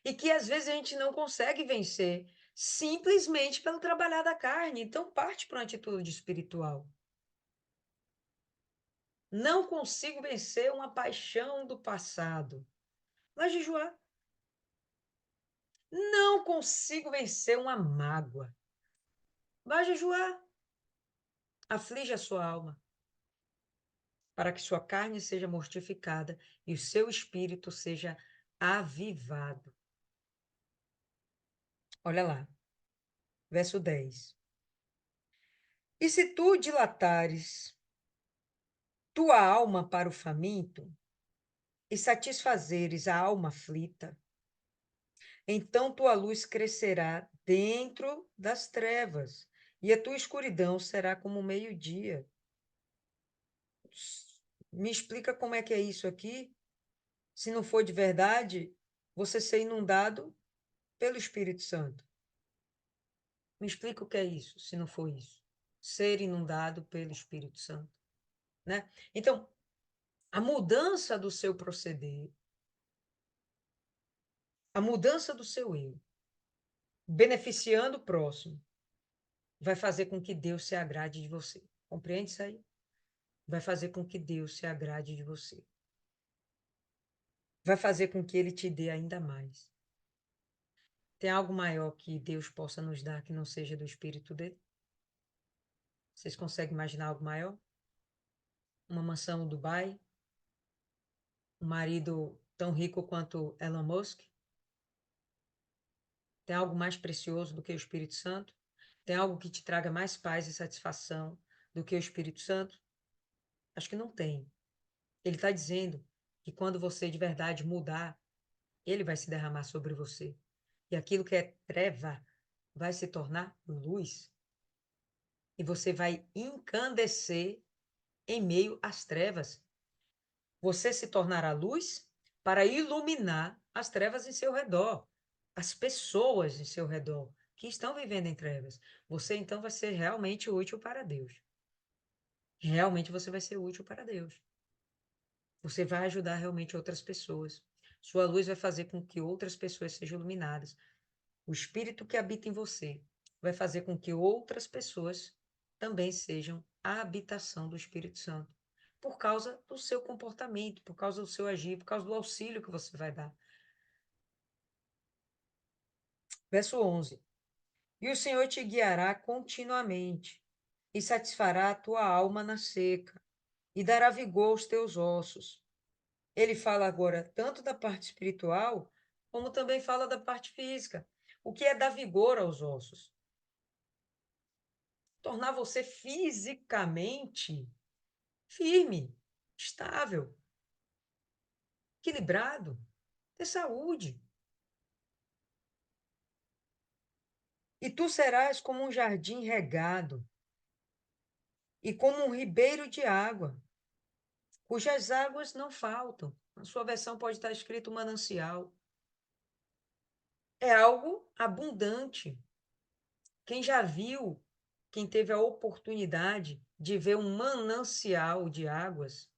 e que às vezes a gente não consegue vencer simplesmente pelo trabalhar da carne. Então, parte para uma atitude espiritual. Não consigo vencer uma paixão do passado. Vai jejuar. Não consigo vencer uma mágoa. Vai jejuar. Aflige a sua alma, para que sua carne seja mortificada e o seu espírito seja avivado. Olha lá, verso 10. E se tu dilatares tua alma para o faminto e satisfazeres a alma aflita, então tua luz crescerá dentro das trevas, e a tua escuridão será como o meio-dia. Me explica como é que é isso aqui? Se não for de verdade, você ser inundado pelo Espírito Santo. Me explica o que é isso, se não for isso. Ser inundado pelo Espírito Santo, né? Então, a mudança do seu proceder, a mudança do seu eu, beneficiando o próximo, vai fazer com que Deus se agrade de você. Compreende isso aí? Vai fazer com que Deus se agrade de você. Vai fazer com que Ele te dê ainda mais. Tem algo maior que Deus possa nos dar que não seja do Espírito dele? Vocês conseguem imaginar algo maior? Uma mansão no Dubai? Um marido tão rico quanto Elon Musk? Tem algo mais precioso do que o Espírito Santo? Tem algo que te traga mais paz e satisfação do que o Espírito Santo? Acho que não tem. Ele está dizendo que quando você de verdade mudar, ele vai se derramar sobre você. E aquilo que é treva vai se tornar luz. E você vai encandecer em meio às trevas. Você se tornará luz para iluminar as trevas em seu redor, as pessoas em seu redor que estão vivendo em trevas. Você então vai ser realmente útil para Deus. Realmente você vai ser útil para Deus. Você vai ajudar realmente outras pessoas. Sua luz vai fazer com que outras pessoas sejam iluminadas. O espírito que habita em você vai fazer com que outras pessoas também sejam a habitação do Espírito Santo, por causa do seu comportamento, por causa do seu agir, por causa do auxílio que você vai dar. Verso 11. E o Senhor te guiará continuamente e satisfará a tua alma na seca e dará vigor aos teus ossos. Ele fala agora tanto da parte espiritual, como também fala da parte física. O que é dar vigor aos ossos? Tornar você fisicamente firme, estável, equilibrado, ter saúde. E tu serás como um jardim regado e como um ribeiro de água, cujas águas não faltam. Na sua versão pode estar escrito manancial. É algo abundante. Quem já viu, quem teve a oportunidade de ver um manancial de águas,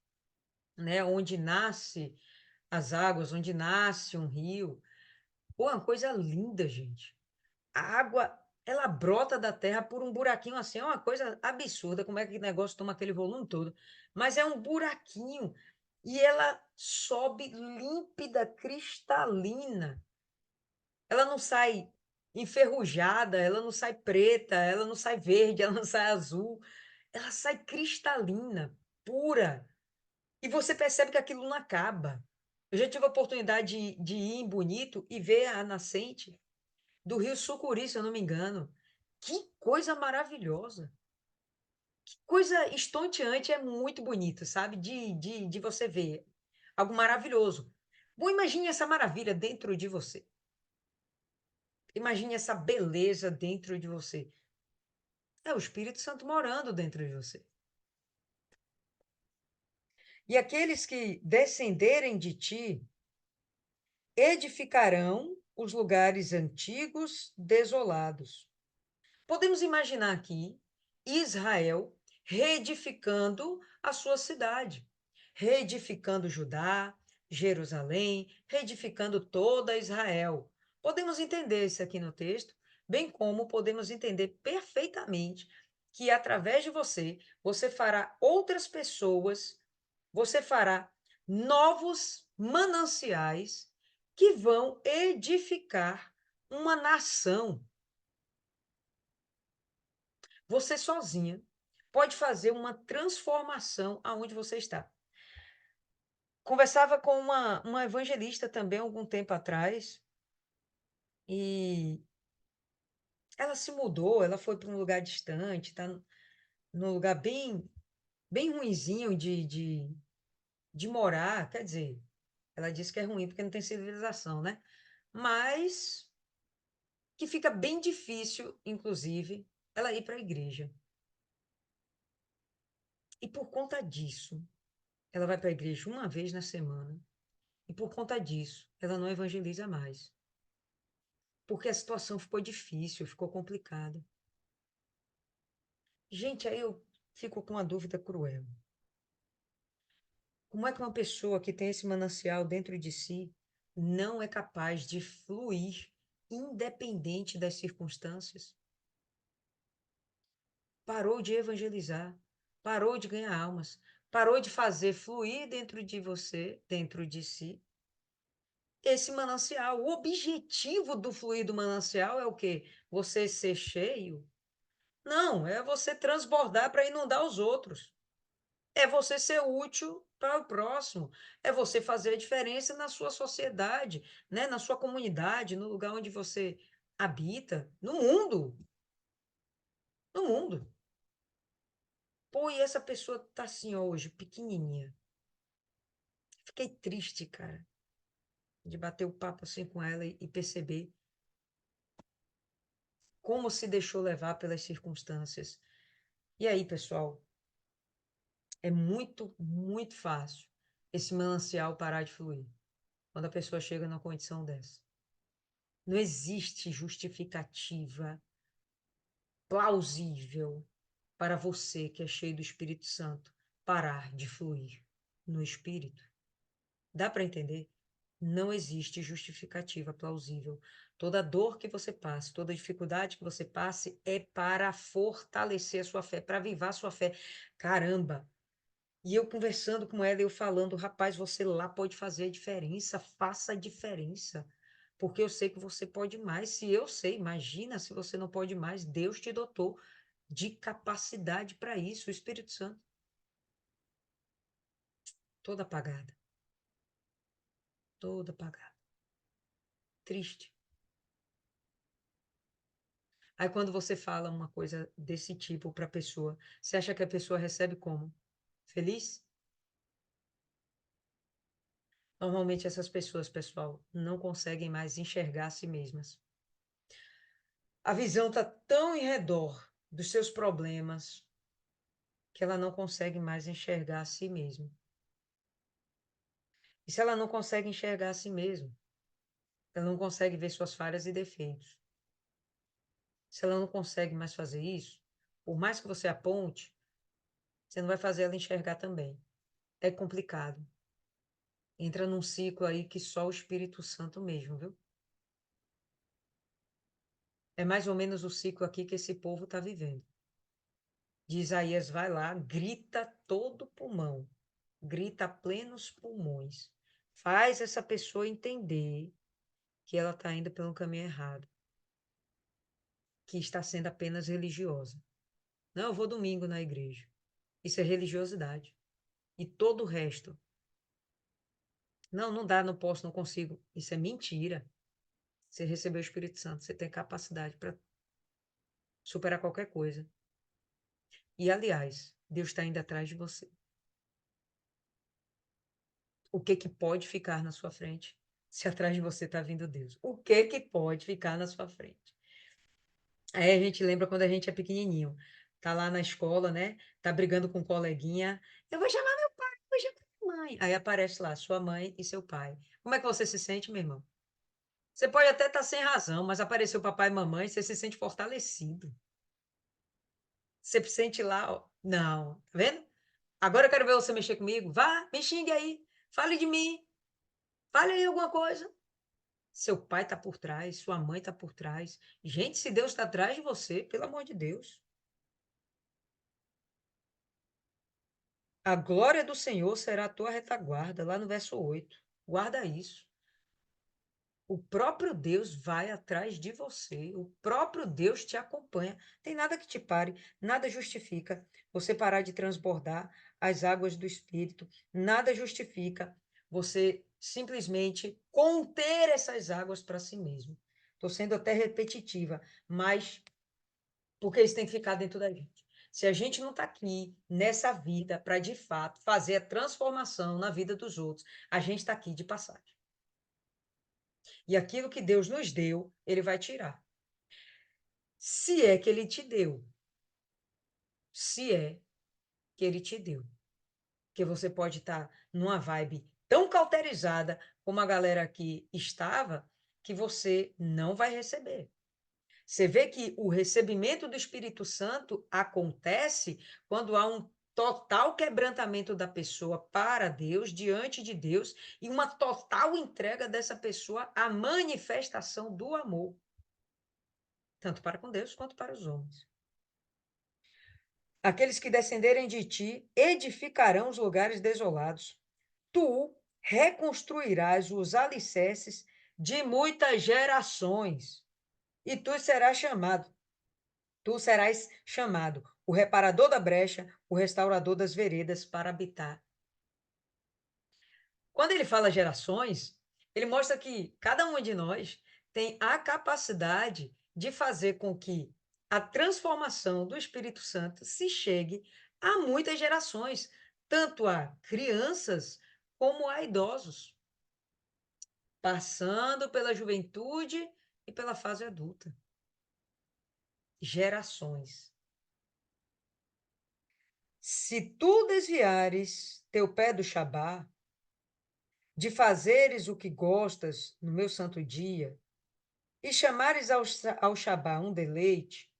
né, onde nasce as águas, onde nasce um rio, pô, é uma coisa linda, gente. A água, ela brota da terra por um buraquinho assim, é uma coisa absurda, como é que o negócio toma aquele volume todo. Mas é um buraquinho e ela sobe límpida, cristalina. Ela não sai enferrujada, ela não sai preta, ela não sai verde, ela não sai azul. Ela sai cristalina, pura. E você percebe que aquilo não acaba. Eu já tive a oportunidade de ir em Bonito e ver a nascente do rio Sucuri, se eu não me engano. Que coisa maravilhosa. Que coisa estonteante, é muito bonito, sabe? De você ver. Algo maravilhoso. Bom, imagine essa maravilha dentro de você. Imagine essa beleza dentro de você. É o Espírito Santo morando dentro de você. E aqueles que descenderem de ti edificarão os lugares antigos desolados. Podemos imaginar aqui Israel reedificando a sua cidade, reedificando Judá, Jerusalém, reedificando toda Israel. Podemos entender isso aqui no texto, bem como podemos entender perfeitamente que através de você, você fará outras pessoas, você fará novos mananciais que vão edificar uma nação. Você sozinha pode fazer uma transformação aonde você está. Conversava com uma evangelista também algum tempo atrás e ela se mudou, ela foi para um lugar distante, está num lugar bem ruinzinho de morar. Quer dizer, ela disse que é ruim porque não tem civilização, né? Mas que fica bem difícil, inclusive, ela ir para a igreja. E por conta disso, ela vai para a igreja uma vez na semana. E por conta disso, ela não evangeliza mais. Porque a situação ficou difícil, ficou complicada. Gente, aí eu fico com uma dúvida cruel. Como é que uma pessoa que tem esse manancial dentro de si não é capaz de fluir independente das circunstâncias? Parou de evangelizar, parou de ganhar almas, parou de fazer fluir dentro de você, dentro de si, esse manancial. O objetivo do fluir do manancial é o quê? Você ser cheio? Não, é você transbordar para inundar os outros. É você ser útil para o próximo. É você fazer a diferença na sua sociedade, né? Na sua comunidade, no lugar onde você habita, no mundo. No mundo. Pô, e essa pessoa tá assim hoje, pequenininha. Fiquei triste, cara, de bater o papo assim com ela e perceber como se deixou levar pelas circunstâncias. E aí, pessoal, é muito fácil esse manancial parar de fluir quando a pessoa chega numa condição dessa. Não existe justificativa plausível para você que é cheio do Espírito Santo parar de fluir no Espírito. Dá para entender? Não existe justificativa plausível. Toda dor que você passe, toda dificuldade que você passe é para fortalecer a sua fé, para avivar a sua fé. Caramba! E eu conversando com ela, eu falando, rapaz, você lá pode fazer a diferença, faça a diferença, porque eu sei que você pode mais. Se eu sei, imagina se você não pode mais, Deus te dotou de capacidade para isso, o Espírito Santo. Toda apagada, toda apagada. Triste. Aí quando você fala uma coisa desse tipo para a pessoa, você acha que a pessoa recebe como? Feliz? Normalmente essas pessoas, pessoal, não conseguem mais enxergar a si mesmas. A visão está tão em redor dos seus problemas que ela não consegue mais enxergar a si mesma. E se ela não consegue enxergar a si mesma, ela não consegue ver suas falhas e defeitos. Se ela não consegue mais fazer isso, por mais que você aponte, você não vai fazer ela enxergar também. É complicado. Entra num ciclo aí que só o Espírito Santo mesmo, viu? É mais ou menos o ciclo aqui que esse povo está vivendo. De Isaías vai lá, grita todo pulmão, grita a plenos pulmões, faz essa pessoa entender que ela está indo pelo caminho errado, que está sendo apenas religiosa. Não, eu vou domingo na igreja. Isso é religiosidade. E todo o resto. Não, não dá, não posso, não consigo. Isso é mentira. Você recebeu o Espírito Santo, você tem capacidade para superar qualquer coisa. E, aliás, Deus está indo atrás de você. O que que pode ficar na sua frente se atrás de você está vindo Deus? O que que pode ficar na sua frente? Aí a gente lembra quando a gente é pequenininho. Tá lá na escola, né? Tá brigando com um coleguinha. Eu vou chamar meu pai, vou chamar minha mãe. Aí aparece lá sua mãe e seu pai. Como é que você se sente, meu irmão? Você pode até estar sem razão, mas apareceu papai e mamãe, você se sente fortalecido. Você se sente lá, ó. Não, tá vendo? Agora eu quero ver você mexer comigo. Vá, me xingue aí. Fale de mim. Fale aí alguma coisa. Seu pai está por trás, sua mãe está por trás. Gente, se Deus está atrás de você, pelo amor de Deus. A glória do Senhor será a tua retaguarda, lá no verso 8. Guarda isso. O próprio Deus vai atrás de você. O próprio Deus te acompanha. Tem nada que te pare, nada justifica você parar de transbordar as águas do Espírito. Nada justifica você simplesmente conter essas águas para si mesmo. Estou sendo até repetitiva, mas porque isso tem que ficar dentro da gente. Se a gente não está aqui nessa vida para de fato fazer a transformação na vida dos outros, a gente está aqui de passagem. E aquilo que Deus nos deu, Ele vai tirar. Se é que Ele te deu. Se é que Ele te deu. Porque você pode estar numa vibe tão cauterizada como a galera aqui estava, que você não vai receber. Você vê que o recebimento do Espírito Santo acontece quando há um total quebrantamento da pessoa para Deus, diante de Deus, e uma total entrega dessa pessoa à manifestação do amor, tanto para com Deus quanto para os homens. Aqueles que descenderem de ti edificarão os lugares desolados. Tu reconstruirás os alicerces de muitas gerações, e tu serás chamado o reparador da brecha, o restaurador das veredas para habitar. Quando ele fala gerações, ele mostra que cada um de nós tem a capacidade de fazer com que a transformação do Espírito Santo se chegue a muitas gerações, tanto a crianças como a idosos, passando pela juventude e pela fase adulta. Gerações. Se tu desviares teu pé do Shabá, de fazeres o que gostas no meu santo dia, e chamares ao Shabá um deleite,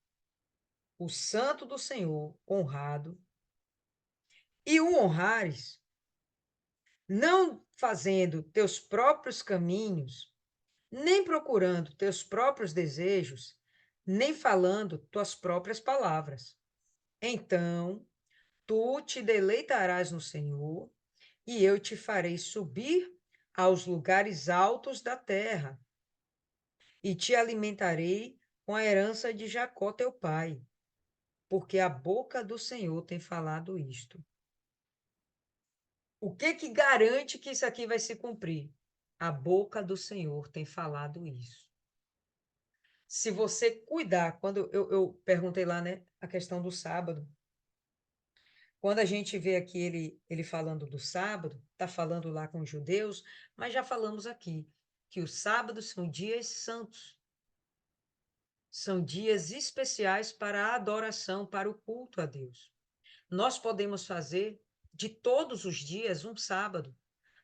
o santo do Senhor honrado, e o honrares, não fazendo teus próprios caminhos, nem procurando teus próprios desejos, nem falando tuas próprias palavras. Então, tu te deleitarás no Senhor, e eu te farei subir aos lugares altos da terra, e te alimentarei com a herança de Jacó teu pai, porque a boca do Senhor tem falado isto. O que que garante que isso aqui vai se cumprir? A boca do Senhor tem falado isso. Se você cuidar, quando eu perguntei lá, né, a questão do sábado, quando a gente vê aqui ele falando do sábado, está falando lá com os judeus, mas já falamos aqui que os sábados são dias santos. São dias especiais para a adoração, para o culto a Deus. Nós podemos fazer de todos os dias um sábado.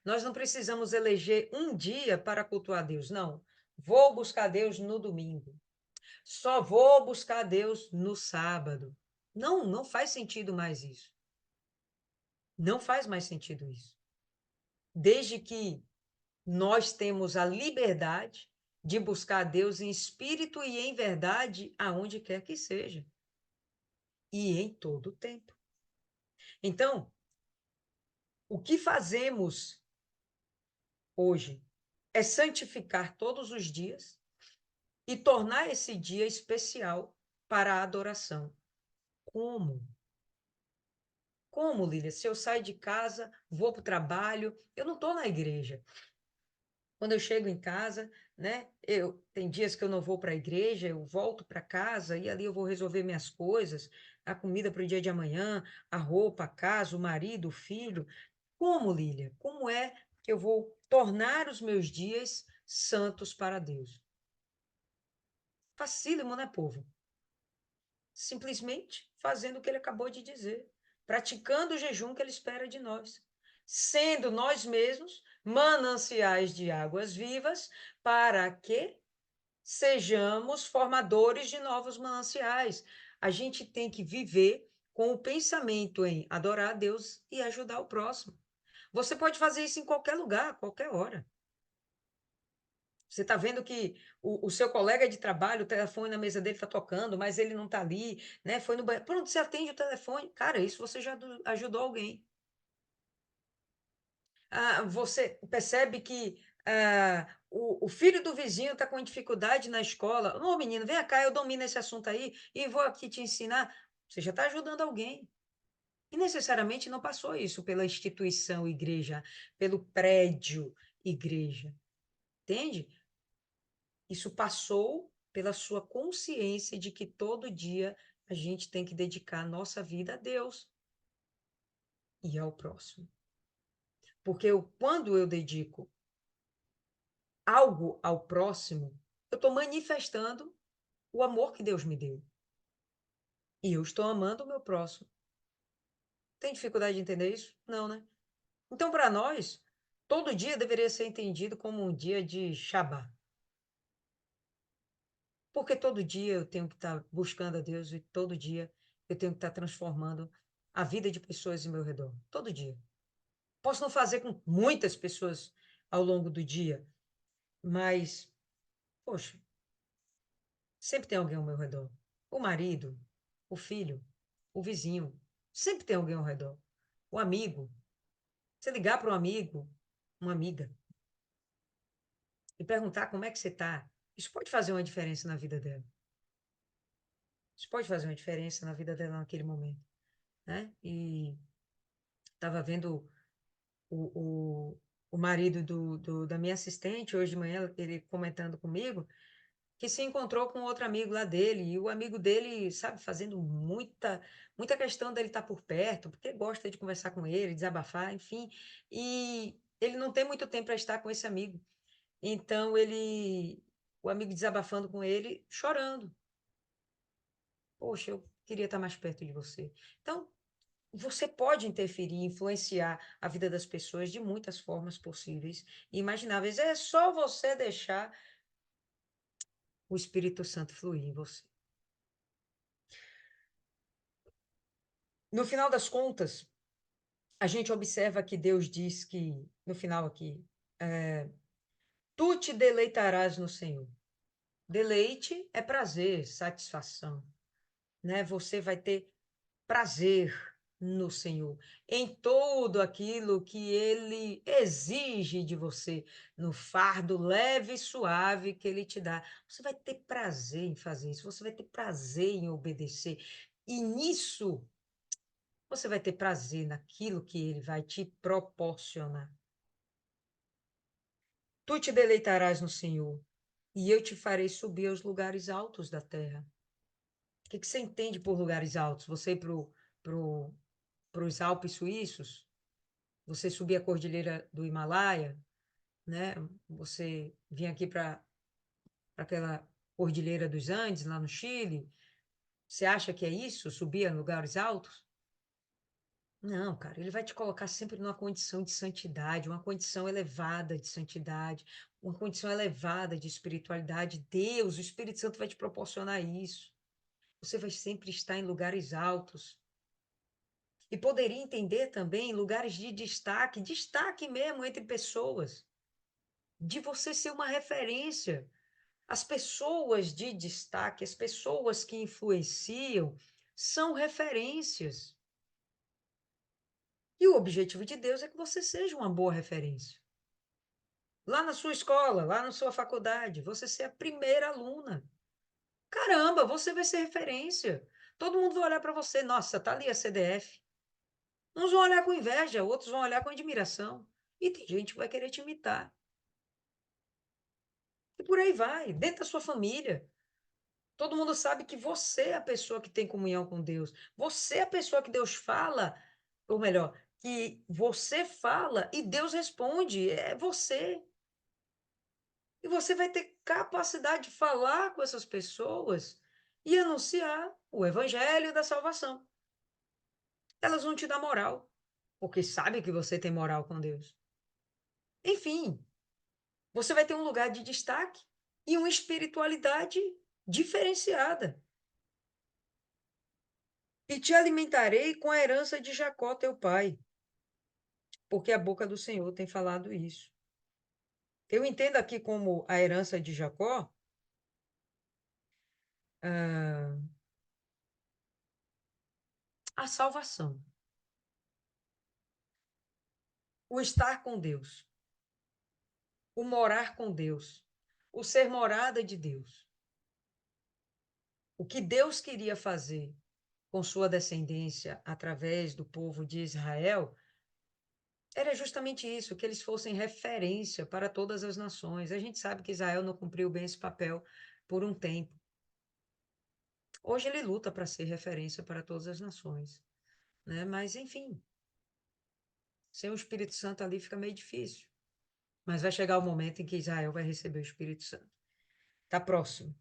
Nós não precisamos eleger um dia para cultuar a Deus, não. Vou buscar Deus no domingo. Só vou buscar Deus no sábado. Não, não faz sentido mais isso. Não faz mais sentido isso. Desde que nós temos a liberdade de buscar a Deus em espírito e em verdade, aonde quer que seja. E em todo o tempo. Então, o que fazemos hoje é santificar todos os dias e tornar esse dia especial para a adoração. Como? Como, Lília? Se eu saio de casa, vou para o trabalho, eu não estou na igreja. Quando eu chego em casa, né? Tem dias que eu não vou para a igreja, eu volto para casa e ali eu vou resolver minhas coisas, a comida para o dia de amanhã, a roupa, a casa, o marido, o filho. Como, Lília? Como é que eu vou tornar os meus dias santos para Deus? Facílimo, né, povo? Simplesmente fazendo o que ele acabou de dizer, praticando o jejum que ele espera de nós, sendo nós mesmos mananciais de águas vivas, para que sejamos formadores de novos mananciais. A gente tem que viver com o pensamento em adorar a Deus e ajudar o próximo. Você pode fazer isso em qualquer lugar, a qualquer hora. Você está vendo que o seu colega de trabalho, o telefone na mesa dele está tocando, mas ele não está ali, né? Foi no banheiro. Pronto, você atende o telefone. Cara, isso você já ajudou alguém. Você percebe que o filho do vizinho está com dificuldade na escola. Ô, menino, vem cá, eu domino esse assunto aí e vou aqui te ensinar. Você já está ajudando alguém. E necessariamente não passou isso pela instituição igreja, pelo prédio igreja. Entende? Isso passou pela sua consciência de que todo dia a gente tem que dedicar a nossa vida a Deus e ao próximo. Porque quando eu dedico algo ao próximo, eu estou manifestando o amor que Deus me deu. E eu estou amando o meu próximo. Tem dificuldade de entender isso? Não, né? Então, para nós, todo dia deveria ser entendido como um dia de Shabá. Porque todo dia eu tenho que estar buscando a Deus e todo dia eu tenho que estar transformando a vida de pessoas ao meu redor. Todo dia. Posso não fazer com muitas pessoas ao longo do dia, mas, poxa, sempre tem alguém ao meu redor. O marido, o filho, o vizinho. Sempre tem alguém ao redor. O amigo. Você ligar para um amigo, uma amiga, e perguntar como é que você está, isso pode fazer uma diferença na vida dela. Isso pode fazer uma diferença na vida dela naquele momento, né? E estava vendo o, o marido da minha assistente, hoje de manhã, ele comentando comigo, que se encontrou com outro amigo lá dele, e o amigo dele, sabe, fazendo muita questão dele estar por perto, porque gosta de conversar com ele, desabafar, enfim, e ele não tem muito tempo para estar com esse amigo. Então, o amigo desabafando com ele, chorando. Poxa, eu queria estar mais perto de você. Então, você pode interferir, influenciar a vida das pessoas de muitas formas possíveis e imagináveis. É só você deixar o Espírito Santo fluir em você. No final das contas, a gente observa que Deus diz que, no final aqui, tu te deleitarás no Senhor. Deleite é prazer, satisfação, né? Você vai ter prazer no Senhor, em tudo aquilo que Ele exige de você, no fardo leve e suave que Ele te dá. Você vai ter prazer em fazer isso, você vai ter prazer em obedecer. E nisso, você vai ter prazer naquilo que Ele vai te proporcionar. Tu te deleitarás no Senhor, e eu te farei subir aos lugares altos da terra. O que você entende por lugares altos? Você ir para os Alpes suíços? Você subir a cordilheira do Himalaia, né? Você vir aqui para aquela cordilheira dos Andes, lá no Chile. Você acha que é isso? Subir a lugares altos? Não, cara, ele vai te colocar sempre numa condição de santidade, uma condição elevada de santidade, uma condição elevada de espiritualidade. Deus, o Espírito Santo vai te proporcionar isso. Você vai sempre estar em lugares altos. E poderia entender também lugares de destaque, destaque mesmo entre pessoas, de você ser uma referência. As pessoas de destaque, as pessoas que influenciam, são referências. E o objetivo de Deus é que você seja uma boa referência. Lá na sua escola, lá na sua faculdade, você ser a primeira aluna. Caramba, você vai ser referência. Todo mundo vai olhar para você. Nossa, tá ali a CDF. Uns vão olhar com inveja, outros vão olhar com admiração. E tem gente que vai querer te imitar. E por aí vai, dentro da sua família. Todo mundo sabe que você é a pessoa que tem comunhão com Deus. Você é a pessoa que Deus fala, ou melhor, que você fala e Deus responde. É você. E você vai ter capacidade de falar com essas pessoas e anunciar o evangelho da salvação. Elas vão te dar moral, porque sabem que você tem moral com Deus. Enfim, você vai ter um lugar de destaque e uma espiritualidade diferenciada. E te alimentarei com a herança de Jacó, teu pai, porque a boca do Senhor tem falado isso. Eu entendo aqui como a herança de Jacó, ah, a salvação, o estar com Deus, o morar com Deus, o ser morada de Deus. O que Deus queria fazer com sua descendência através do povo de Israel era justamente isso, que eles fossem referência para todas as nações. A gente sabe que Israel não cumpriu bem esse papel por um tempo. Hoje ele luta para ser referência para todas as nações, né? Mas, enfim, sem o Espírito Santo ali fica meio difícil. Mas vai chegar o momento em que Israel vai receber o Espírito Santo. Está próximo,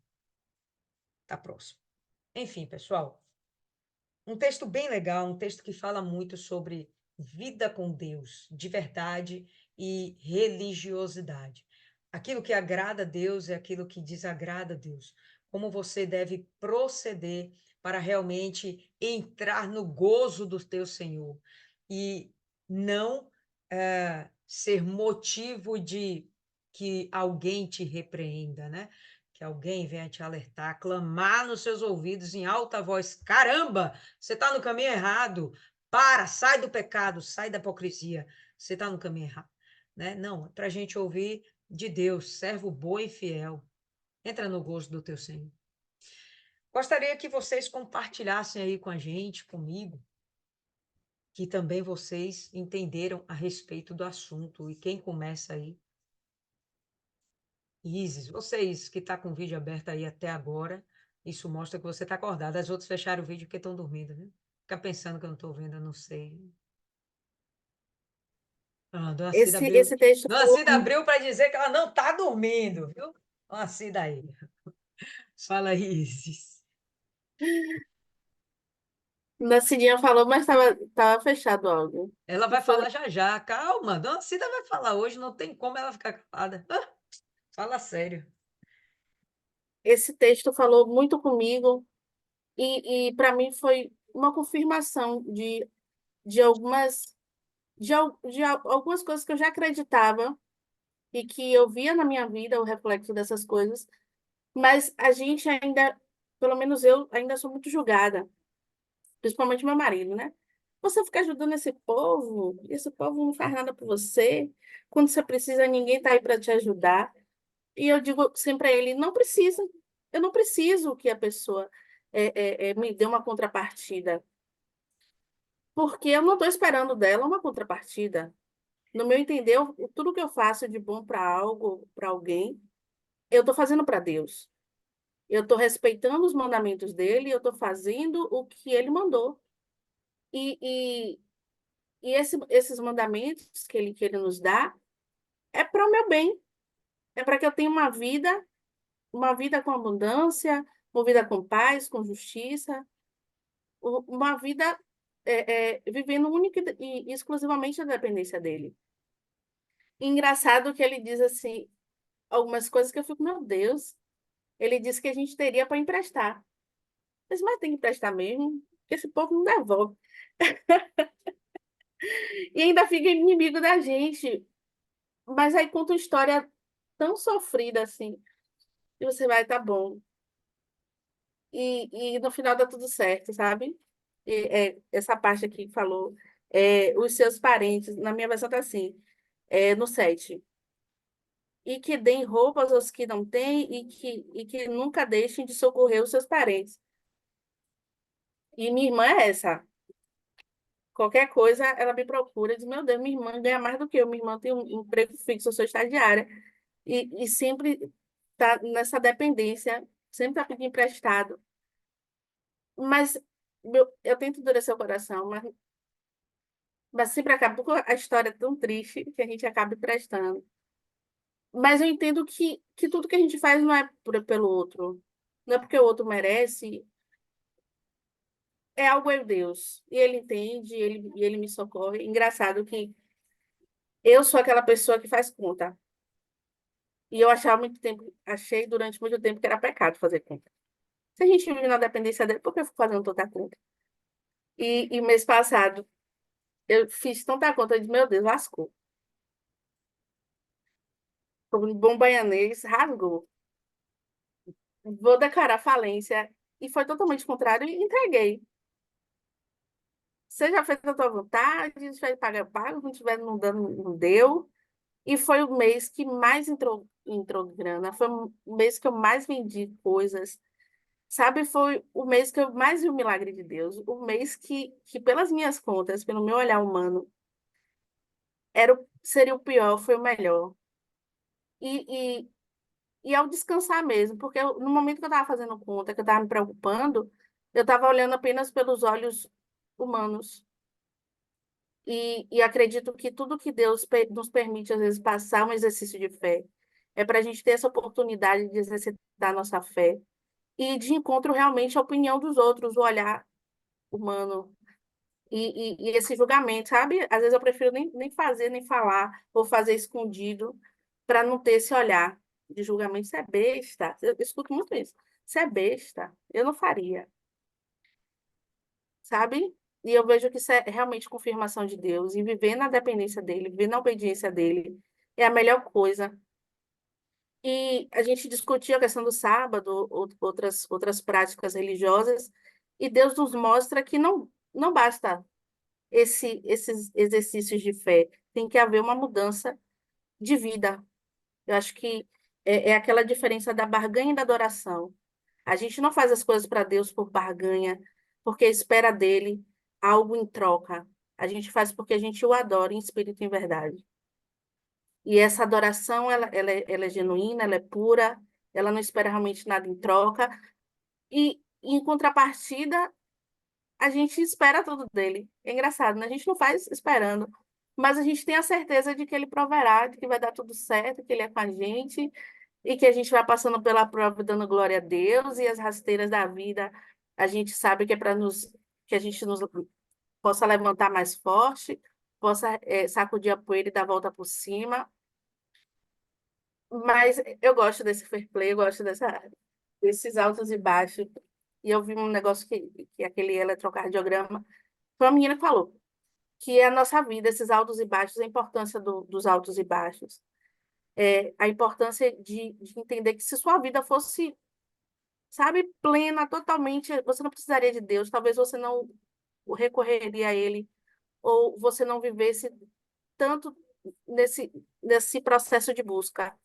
está próximo. Enfim, pessoal, um texto bem legal, um texto que fala muito sobre vida com Deus, de verdade e religiosidade. Aquilo que agrada a Deus é aquilo que desagrada a Deus. Como você deve proceder para realmente entrar no gozo do teu Senhor e não ser motivo de que alguém te repreenda, né? Que alguém venha te alertar, clamar nos seus ouvidos em alta voz: caramba, você está no caminho errado. Para, sai do pecado, sai da hipocrisia. Você está no caminho errado. Né? Não, é para a gente ouvir de Deus, servo bom e fiel. Entra no gosto do teu Senhor. Gostaria que vocês compartilhassem aí com a gente, comigo, que também vocês entenderam a respeito do assunto. E quem começa aí? Isis, vocês que estão com o vídeo aberto aí até agora, isso mostra que você está acordado. As outras fecharam o vídeo porque estão dormindo, viu? Fica pensando que eu não estou vendo, eu não sei. Ah, Esse texto Dona falou, Cida abriu para dizer que ela não está dormindo, viu? Dona Cida aí. Fala aí, Isis. na Cidinha falou, mas tava fechado algo. Ela Que vai foi, falar já já. Calma, Dona Cida vai falar hoje, não tem como ela ficar calada. Ah, fala sério. esse texto falou muito comigo e para mim foi uma confirmação de algumas coisas que eu já acreditava e que eu via na minha vida o reflexo dessas coisas, mas a gente ainda, pelo menos eu, ainda sou muito julgada, principalmente meu marido, né? Você fica ajudando esse povo não faz nada por você. Quando você precisa, ninguém está aí para te ajudar. E eu digo sempre a ele, não precisa. Eu não preciso que a pessoa me dê uma contrapartida, porque eu não estou esperando dela uma contrapartida. No meu entender, tudo que eu faço de bom para algo, para alguém, eu estou fazendo para Deus. Eu estou respeitando os mandamentos dele, eu estou fazendo o que ele mandou. E, e, esses mandamentos que ele nos dá é para o meu bem, é para que eu tenha uma vida com abundância, uma vida com paz, com justiça, uma vida vivendo única e exclusivamente na dependência dele. E engraçado que ele diz assim, algumas coisas que eu fico, meu Deus, ele disse que a gente teria para emprestar. Mas tem que emprestar mesmo, porque esse povo não devolve. E ainda fica inimigo da gente. Mas aí conta uma história tão sofrida assim, e você vai, tá bom. E no final dá tudo certo, sabe? Essa parte aqui que falou, os seus parentes, na minha versão tá assim, no 7. E que deem roupas aos que não têm e que nunca deixem de socorrer os seus parentes. E minha irmã é essa. Qualquer coisa, ela me procura e diz, meu Deus, minha irmã ganha mais do que eu. Minha irmã tem um emprego fixo, eu sou estagiária. E sempre tá nessa dependência, sempre tá pedindo emprestado. Mas eu tento endurecer o coração, mas sempre acaba, porque a história é tão triste que a gente acaba emprestando. Mas eu entendo que tudo que a gente faz não é pelo outro. Não é porque o outro merece, é algo em Deus. E ele entende, e ele me socorre. Engraçado que eu sou aquela pessoa que faz conta. E eu achava muito tempo, achei durante muito tempo que era pecado fazer conta. Se a gente vive na dependência dele, por que eu fico fazendo tanta conta? E mês passado, eu fiz tanta conta, eu disse, meu Deus, lascou. Como um bom baianês, rasgou. Vou declarar falência. E foi totalmente contrário e entreguei. Seja feita a tua vontade, se tiver paga, eu pago, não tiver não dando, não deu. E foi o mês que mais entrou grana, foi o mês que eu mais vendi coisas. Sabe, foi o mês que eu mais vi o milagre de Deus. O mês que pelas minhas contas, pelo meu olhar humano, seria o pior, foi o melhor. E, e, e ao descansar mesmo, porque no momento que eu estava fazendo conta, que eu estava me preocupando, eu estava olhando apenas pelos olhos humanos. E acredito que tudo que Deus nos permite, às vezes, passar um exercício de fé, é para a gente ter essa oportunidade de exercitar a nossa fé e de encontro realmente à opinião dos outros, o olhar humano e esse julgamento, sabe? Às vezes eu prefiro nem fazer, nem falar, ou fazer escondido, para não ter esse olhar de julgamento. Isso é besta. Eu escuto muito isso. Isso é besta. Eu não faria, sabe? E eu vejo que isso é realmente confirmação de Deus. E viver na dependência dele, viver na obediência dele, é a melhor coisa. E a gente discutiu a questão do sábado, outras práticas religiosas, e Deus nos mostra que não basta esses exercícios de fé. Tem que haver uma mudança de vida. Eu acho que é aquela diferença da barganha e da adoração. A gente não faz as coisas para Deus por barganha, porque espera dele algo em troca. A gente faz porque a gente o adora em espírito e em verdade. E essa adoração, ela é genuína, ela é pura, ela não espera realmente nada em troca. E, em contrapartida, a gente espera tudo dele. É engraçado, né? A gente não faz esperando, mas a gente tem a certeza de que ele proverá, de que vai dar tudo certo, que ele é com a gente e que a gente vai passando pela prova dando glória a Deus e as rasteiras da vida, a gente sabe que é para nos que a gente nos possa levantar mais forte, possa sacudir a poeira e dar a volta por cima. Mas eu gosto desse fair play, eu gosto desses altos e baixos. E eu vi um negócio que aquele eletrocardiograma, foi uma menina que falou que é a nossa vida, esses altos e baixos, a importância dos altos e baixos. A importância de entender que se sua vida fosse, sabe, plena, totalmente, você não precisaria de Deus, talvez você não recorreria a Ele, ou você não vivesse tanto nesse processo de busca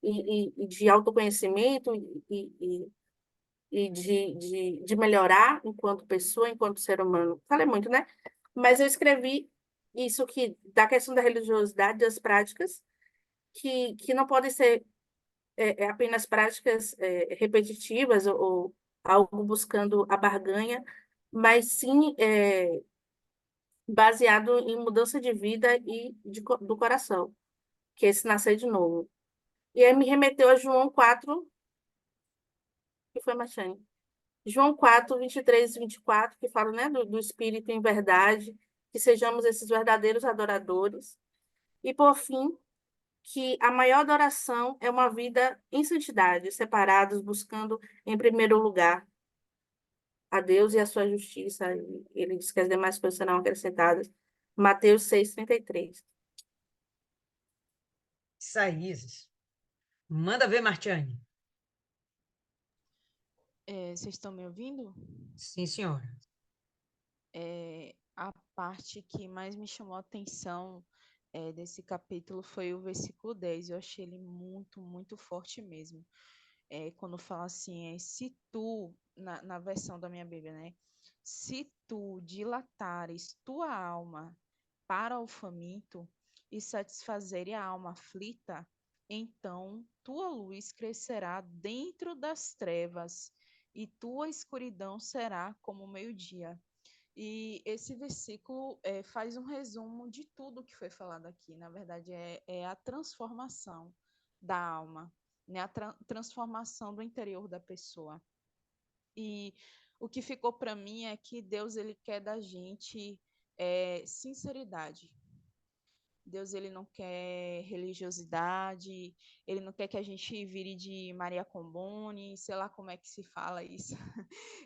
e de autoconhecimento e de melhorar enquanto pessoa, enquanto ser humano. Falei muito, né? Mas eu escrevi isso que da questão da religiosidade, das práticas, que não podem ser apenas práticas repetitivas ou algo buscando a barganha, mas sim baseado em mudança de vida e do coração, que é esse nascer de novo. E aí me remeteu a João 4, que foi Machane. João 4, 23 e 24, que fala, né, do Espírito em verdade, que sejamos esses verdadeiros adoradores. E, por fim, que a maior adoração é uma vida em santidade, separados, buscando em primeiro lugar a Deus e a sua justiça. E ele diz que as demais coisas serão acrescentadas. Mateus 6, 33. Isaías. Manda ver, Martiane. Vocês estão me ouvindo? Sim, senhora. A parte que mais me chamou a atenção desse capítulo foi o versículo 10. Eu achei ele muito, muito forte mesmo. Quando fala assim, se tu, na versão da minha Bíblia, né? Se tu dilatares tua alma para o faminto e satisfazer a alma aflita, então tua luz crescerá dentro das trevas e tua escuridão será como o meio-dia. E esse versículo faz um resumo de tudo que foi falado aqui. Na verdade, é a transformação da alma, né? A transformação do interior da pessoa. E o que ficou para mim é que Deus ele quer da gente sinceridade. Deus ele não quer religiosidade, ele não quer que a gente vire de Maria Combone, sei lá como é que se fala isso.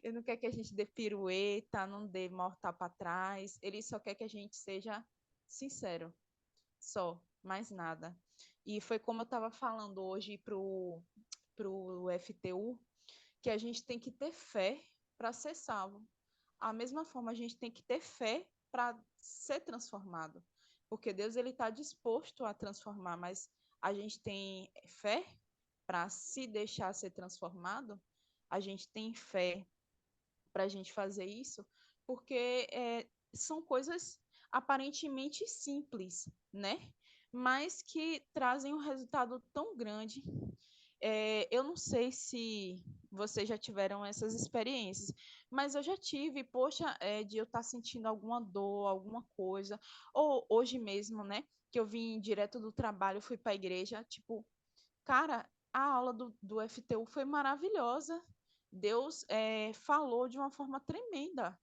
Ele não quer que a gente dê pirueta, não dê mortal para trás. Ele só quer que a gente seja sincero, só, mais nada. E foi como eu estava falando hoje pro FTU, que a gente tem que ter fé para ser salvo. A mesma forma, a gente tem que ter fé para ser transformado, porque Deus ele está disposto a transformar, mas a gente tem fé para se deixar ser transformado, a gente tem fé para a gente fazer isso, porque são coisas aparentemente simples, né? Mas que trazem um resultado tão grande. Eu não sei se vocês já tiveram essas experiências, mas eu já tive, poxa, de eu estar sentindo alguma dor, alguma coisa, ou hoje mesmo, né, que eu vim direto do trabalho, fui para a igreja, tipo, cara, a aula do FTU foi maravilhosa. Deus falou de uma forma tremenda.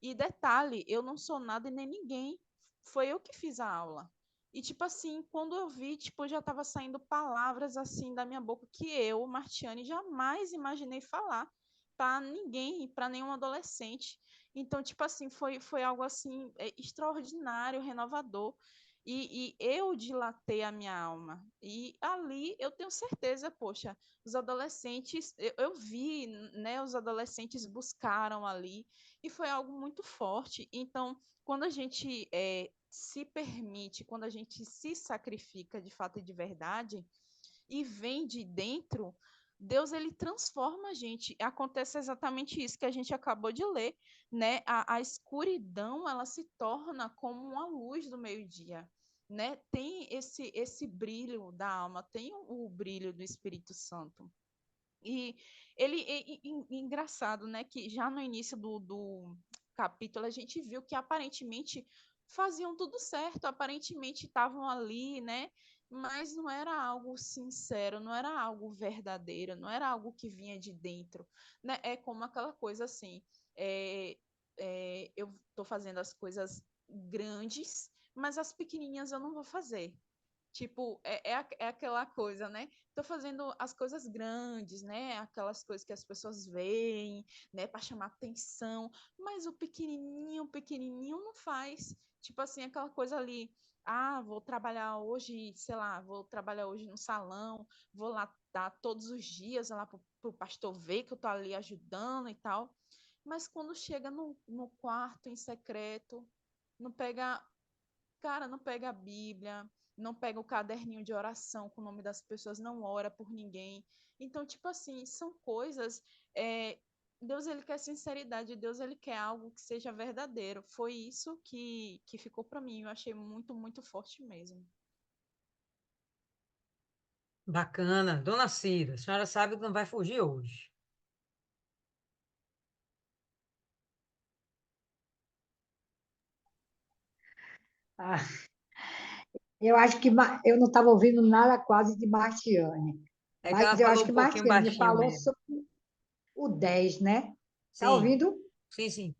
E detalhe, eu não sou nada e nem ninguém. Foi eu que fiz a aula. E, tipo assim, quando eu vi, tipo, já estava saindo palavras assim da minha boca que eu, Martiane, jamais imaginei falar para ninguém, para nenhum adolescente. Então, tipo assim, foi algo assim extraordinário, renovador. E eu dilatei a minha alma. E ali eu tenho certeza, poxa, os adolescentes, eu vi, né, os adolescentes buscaram ali, e foi algo muito forte. Então, quando a gente se permite, quando a gente se sacrifica de fato e de verdade, e vem de dentro, Deus ele transforma a gente. Acontece exatamente isso que a gente acabou de ler, né? A escuridão ela se torna como uma luz do meio-dia, né? Tem esse brilho da alma, tem o brilho do Espírito Santo. E ele engraçado, né? Que já no início do capítulo a gente viu que aparentemente faziam tudo certo, aparentemente estavam ali, né? Mas não era algo sincero, não era algo verdadeiro, não era algo que vinha de dentro, né? É como aquela coisa assim, eu estou fazendo as coisas grandes, mas as pequenininhas eu não vou fazer. Tipo, é aquela coisa, né? Tô fazendo as coisas grandes, né? Aquelas coisas que as pessoas veem, né? Para chamar atenção. Mas o pequenininho não faz. Tipo assim, aquela coisa ali. Ah, vou trabalhar hoje, sei lá, vou trabalhar hoje no salão, vou lá dar todos os dias lá pro pastor ver que eu tô ali ajudando e tal. Mas quando chega no quarto em secreto, não pega cara, não pega a Bíblia, não pega o caderninho de oração com o nome das pessoas, não ora por ninguém. Então, tipo assim, são coisas. é, Deus ele quer sinceridade, Deus ele quer algo que seja verdadeiro. Foi isso que ficou para mim. Eu achei muito, muito forte mesmo. Bacana. Dona Cida, a senhora sabe que não vai fugir hoje. Ah, eu acho que eu não estava ouvindo nada quase de Martiane, É que mas ela eu acho falou um que pouquinho Martiane baixinho falou mesmo. sobre o 10, né? Tá Sim, ouvindo? sim, sim.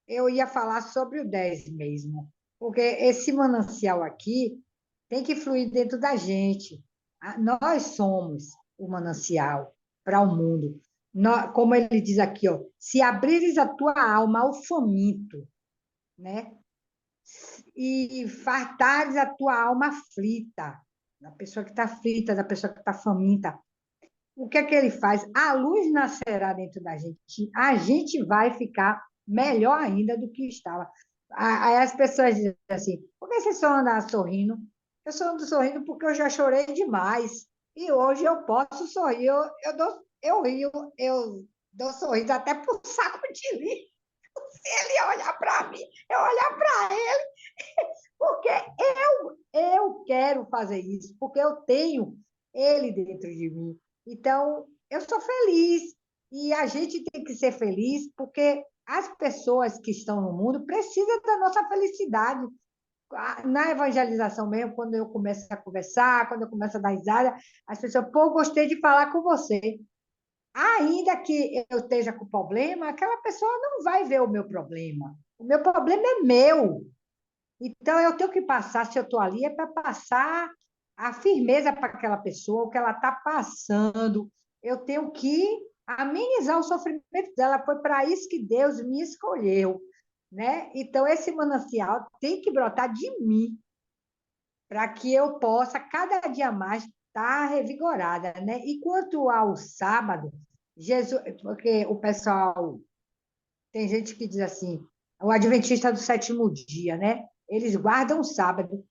Eu ia falar sobre o 10 mesmo, porque esse manancial aqui tem que fluir dentro da gente. Nós somos o manancial para o mundo. Como ele diz aqui, ó, se abrires a tua alma ao faminto, né? E fartares a tua alma aflita, da pessoa que está aflita, da pessoa que está faminta. O que é que ele faz? A luz nascerá dentro da gente, a gente vai ficar melhor ainda do que estava. Aí as pessoas dizem assim: por que você só anda sorrindo? Eu só ando sorrindo porque eu já chorei demais. E hoje eu posso sorrir. Eu rio, eu dou sorriso até por saco de lixo. ia olhar para mim, eu olhar para ele, porque eu quero fazer isso, porque eu tenho ele dentro de mim. Então, eu sou feliz. E a gente tem que ser feliz, porque as pessoas que estão no mundo precisam da nossa felicidade. Na evangelização mesmo, quando eu começo a conversar, quando eu começo a dar risada, as pessoas, pô, gostei de falar com você. Ainda que eu esteja com problema, aquela pessoa não vai ver o meu problema. O meu problema é meu. Então, eu tenho que passar, se eu estou ali, é para passar a firmeza para aquela pessoa, o que ela está passando. Eu tenho que amenizar o sofrimento dela. Foi para isso que Deus me escolheu, né? Então, esse manancial tem que brotar de mim, para que eu possa, cada dia mais, estar revigorada, né? E quanto ao sábado, Jesus, porque o pessoal, tem gente que diz assim, o adventista do sétimo dia, né? Eles guardam o sábado.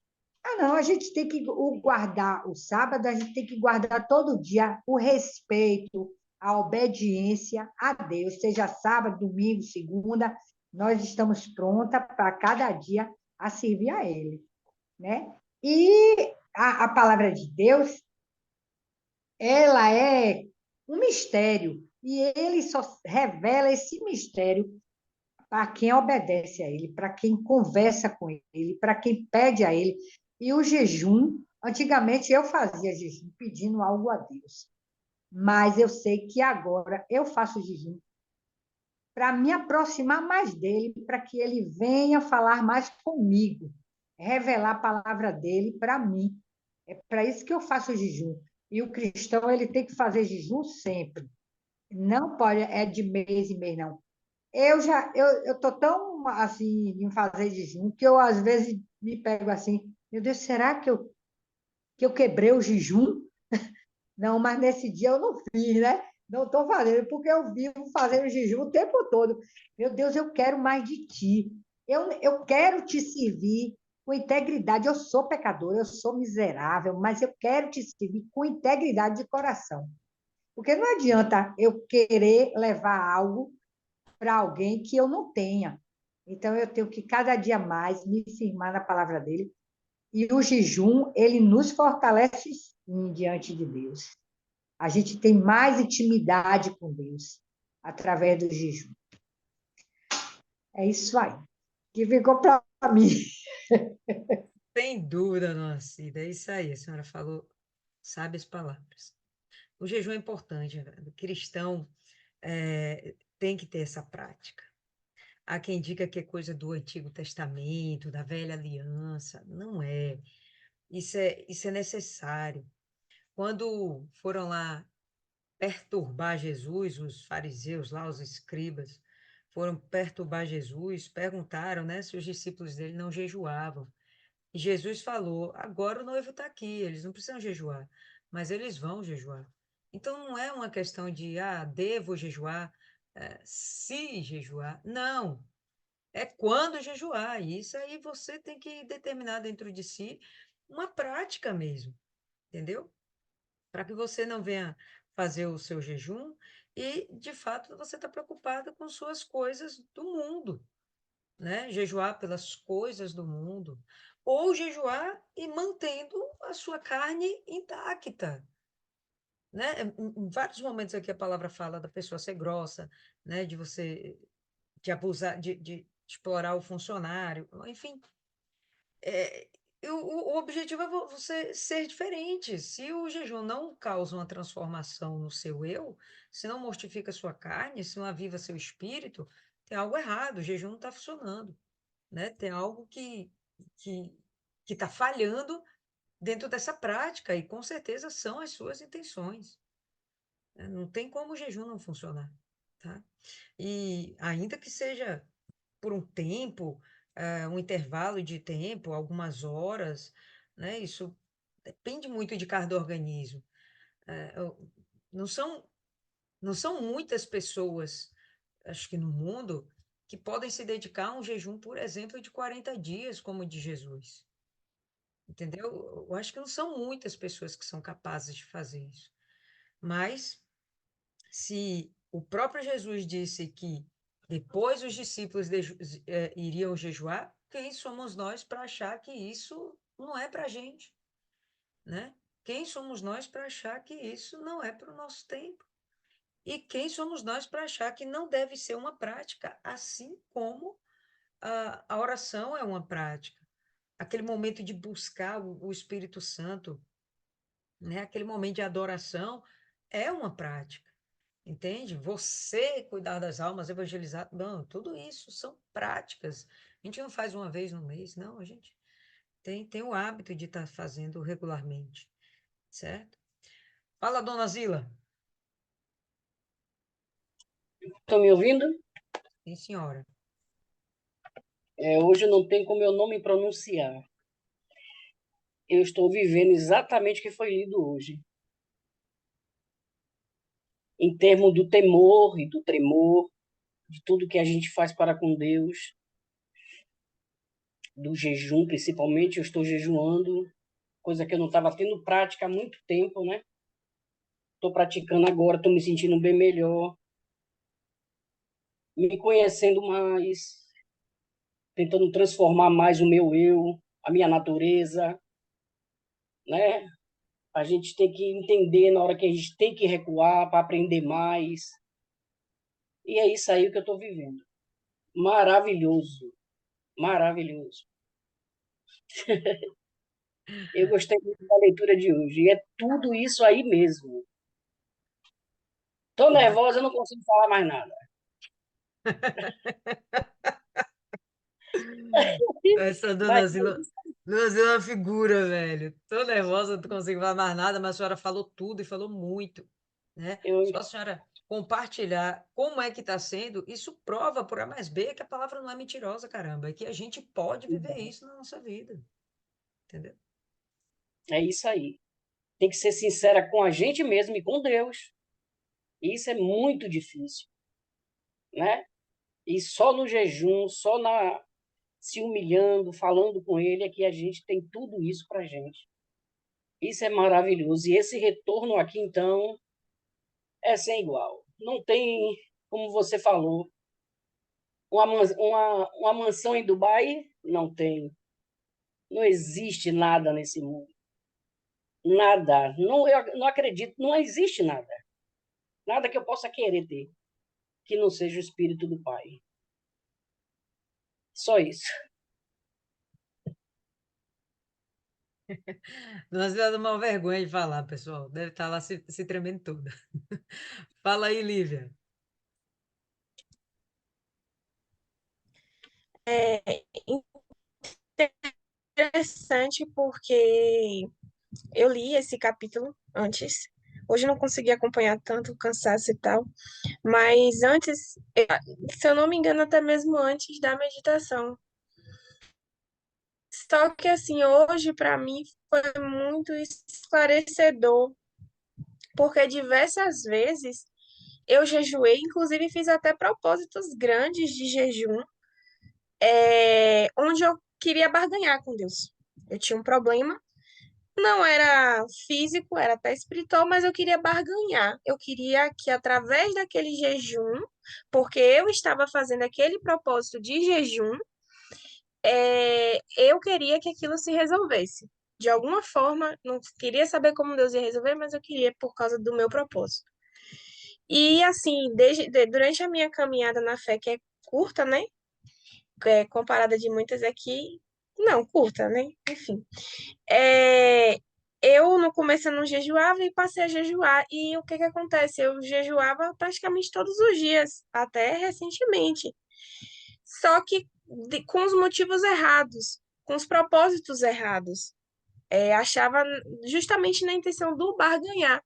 Ah, não, a gente tem que guardar o sábado, a gente tem que guardar todo dia o respeito, a obediência a Deus, seja sábado, domingo, segunda, nós estamos prontas para cada dia a servir a Ele, né? E a palavra de Deus, ela é um mistério, e ele só revela esse mistério para quem obedece a ele, para quem conversa com ele, para quem pede a ele. E o jejum, antigamente eu fazia jejum pedindo algo a Deus, mas eu sei que agora eu faço jejum para me aproximar mais dele, para que ele venha falar mais comigo, revelar a palavra dele para mim. É para isso que eu faço jejum. E o cristão, ele tem que fazer jejum sempre. Não pode, é de mês em mês, não. Eu tô tão assim em fazer jejum que eu às vezes me pego assim, meu Deus, será que eu quebrei o jejum? Não, mas nesse dia eu não fiz, né? Não estou fazendo, porque eu vivo fazendo jejum o tempo todo. Meu Deus, eu quero mais de ti. Eu quero te servir com integridade. Eu sou pecadora, eu sou miserável, mas eu quero te servir com integridade de coração. Porque não adianta eu querer levar algo para alguém que eu não tenha. Então, eu tenho que cada dia mais me firmar na palavra dele. E o jejum, ele nos fortalece sim, diante de Deus. A gente tem mais intimidade com Deus através do jejum. É isso aí. Que ficou para mim. Sem dúvida, dona Cida, é isso aí, a senhora falou sábias palavras. O jejum é importante, né? O cristão tem que ter essa prática. Há quem diga que é coisa do Antigo Testamento, da Velha Aliança. Não é. Isso é necessário. Quando foram lá perturbar Jesus, os fariseus lá, os escribas, foram perturbar Jesus, perguntaram, né, se os discípulos dele não jejuavam. E Jesus falou: agora o noivo está aqui, eles não precisam jejuar, mas eles vão jejuar. Então não é uma questão de, devo jejuar, se jejuar. Não, é quando jejuar. E isso aí você tem que determinar dentro de si uma prática mesmo, entendeu? Para que você não venha fazer o seu jejum e, de fato, você está preocupado com suas coisas do mundo, né? Jejuar pelas coisas do mundo, ou jejuar e mantendo a sua carne intacta, né? Em vários momentos aqui a palavra fala da pessoa ser grossa, né? De você de abusar, de explorar o funcionário, enfim. É, o objetivo é você ser diferente. Se o jejum não causa uma transformação no seu eu, se não mortifica sua carne, se não aviva seu espírito, tem algo errado, o jejum não está funcionando, né? Tem algo que que está falhando dentro dessa prática, e com certeza são as suas intenções, né? Não tem como o jejum não funcionar, tá? E ainda que seja por um tempo, um intervalo de tempo, algumas horas, né? Isso depende muito de cada organismo. Não são, não são muitas pessoas, acho que no mundo, que podem se dedicar a um jejum, por exemplo, de 40 dias, como o de Jesus. Entendeu? Eu acho que não são muitas pessoas que são capazes de fazer isso. Mas, se o próprio Jesus disse que Depois os discípulos iriam jejuar. Quem somos nós para achar que isso não é para a gente, né? Quem somos nós para achar que isso não é para o nosso tempo? E quem somos nós para achar que não deve ser uma prática, assim como a oração é uma prática? Aquele momento de buscar o Espírito Santo, né? Aquele momento de adoração é uma prática, entende? Você cuidar das almas, evangelizar, não, tudo isso são práticas. A gente não faz uma vez no mês, não, a gente tem o hábito de estar fazendo regularmente, certo? Fala, dona Zila. Estão me ouvindo? Sim, senhora. Hoje não tem como eu não me pronunciar. Eu estou vivendo exatamente o que foi lido hoje. Em termos do temor e do tremor, de tudo que a gente faz para com Deus, do jejum principalmente, eu estou jejuando, coisa que eu não estava tendo prática há muito tempo, né? Estou praticando agora, estou me sentindo bem melhor, me conhecendo mais, tentando transformar mais o meu eu, a minha natureza, né? A gente tem que entender na hora que a gente tem que recuar para aprender mais. E é isso aí que eu estou vivendo. Maravilhoso, maravilhoso. Eu gostei muito da leitura de hoje. E é tudo isso aí mesmo. Estou nervosa, eu não consigo falar mais nada. Essa Mas Dona Zila é uma figura, velho. Tô nervosa, não consigo falar mais nada, mas a senhora falou tudo e falou muito, né? eu, Só a senhora compartilhar como é que está sendo, isso prova por A mais B que a palavra não é mentirosa, caramba, é que a gente pode viver isso na nossa vida, entendeu? é isso aí. Tem que ser sincera com a gente mesmo e com Deus. Isso é muito difícil, né? E só no jejum, se humilhando, falando com Ele, é que a gente tem tudo isso para a gente. Isso é maravilhoso. E esse retorno aqui, então, é sem igual. Não tem, como você falou, uma mansão em Dubai? Não tem. Não existe nada nesse mundo. Nada. Não, eu não acredito. Não existe nada. Nada que eu possa querer ter que não seja o Espírito do Pai. Só isso. Dona Zila dá uma vergonha de falar, pessoal. Deve estar lá se tremendo toda. Fala aí, Lívia. É interessante porque eu li esse capítulo antes. Hoje eu não consegui acompanhar tanto, cansaço e tal, mas antes, se eu não me engano, até mesmo antes da meditação. Só que assim, hoje para mim foi muito esclarecedor, porque diversas vezes eu jejuei, inclusive fiz até propósitos grandes de jejum, onde eu queria barganhar com Deus. Eu tinha um problema. Não era físico, era até espiritual, mas eu queria barganhar. Eu queria que através daquele jejum, porque eu estava fazendo aquele propósito de jejum, eu queria que aquilo se resolvesse. De alguma forma, não queria saber como Deus ia resolver, mas eu queria por causa do meu propósito. E assim, durante a minha caminhada na fé, que é curta, né? Comparada de muitas aqui, não, curta, né? Enfim. É, eu no começo eu não jejuava e passei a jejuar. E o que que acontece? Eu jejuava praticamente todos os dias, até recentemente. Só que com os motivos errados, com os propósitos errados. Achava justamente na intenção do barganhar.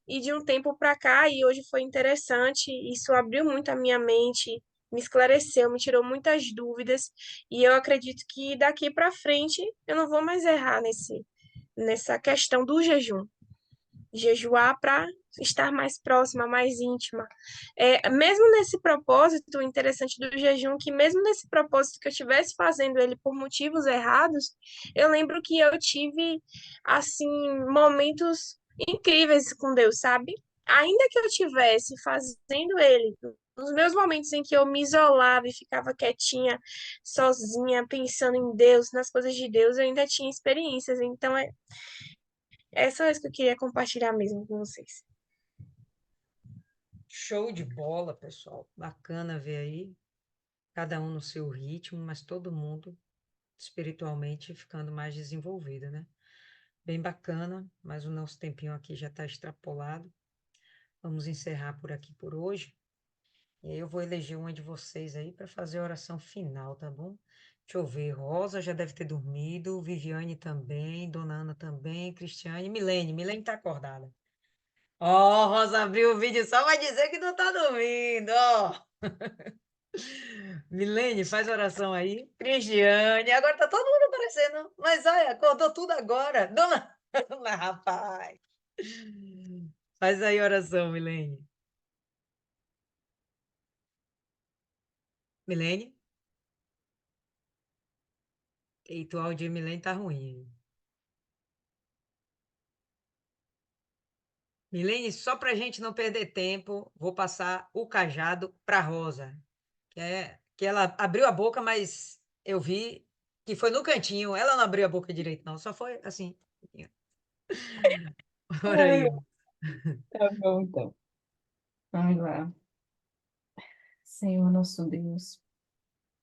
E de um tempo para cá, e hoje foi interessante, isso abriu muito a minha mente, me esclareceu, me tirou muitas dúvidas. E eu acredito que daqui para frente eu não vou mais errar nessa questão do jejum. Jejuar para estar mais próxima, mais íntima. Mesmo nesse propósito, o interessante do jejum, que mesmo nesse propósito que eu estivesse fazendo ele por motivos errados, eu lembro que eu tive, assim, momentos incríveis com Deus, sabe? ainda que eu tivesse fazendo ele, nos meus momentos em que eu me isolava e ficava quietinha, sozinha, pensando em Deus, nas coisas de Deus, eu ainda tinha experiências. Então, é só isso que eu queria compartilhar mesmo com vocês. Show de bola, pessoal. Bacana ver aí, cada um no seu ritmo, mas todo mundo espiritualmente ficando mais desenvolvido, né? Bem bacana, mas o nosso tempinho aqui já está extrapolado. Vamos encerrar por aqui por hoje. E aí eu vou eleger uma de vocês aí para fazer a oração final, tá bom? Deixa eu ver. Rosa já deve ter dormido, Viviane também, Dona Ana também, Cristiane, Milene. Milene tá acordada. Ó, Rosa abriu o vídeo só vai dizer que não tá dormindo, ó. Milene, faz oração aí. Cristiane, agora tá todo mundo aparecendo. Mas olha, acordou tudo agora. Dona Ana, rapaz. Faz aí oração, Milene. Milene? Eita, o áudio de Milene tá ruim. Milene, só para a gente não perder tempo, vou passar o cajado para Rosa, que ela abriu a boca, mas eu vi que foi no cantinho. Ela não abriu a boca direito, não, só foi assim. Ora Ai, aí. tá bom, então. Vamos lá. Senhor nosso Deus,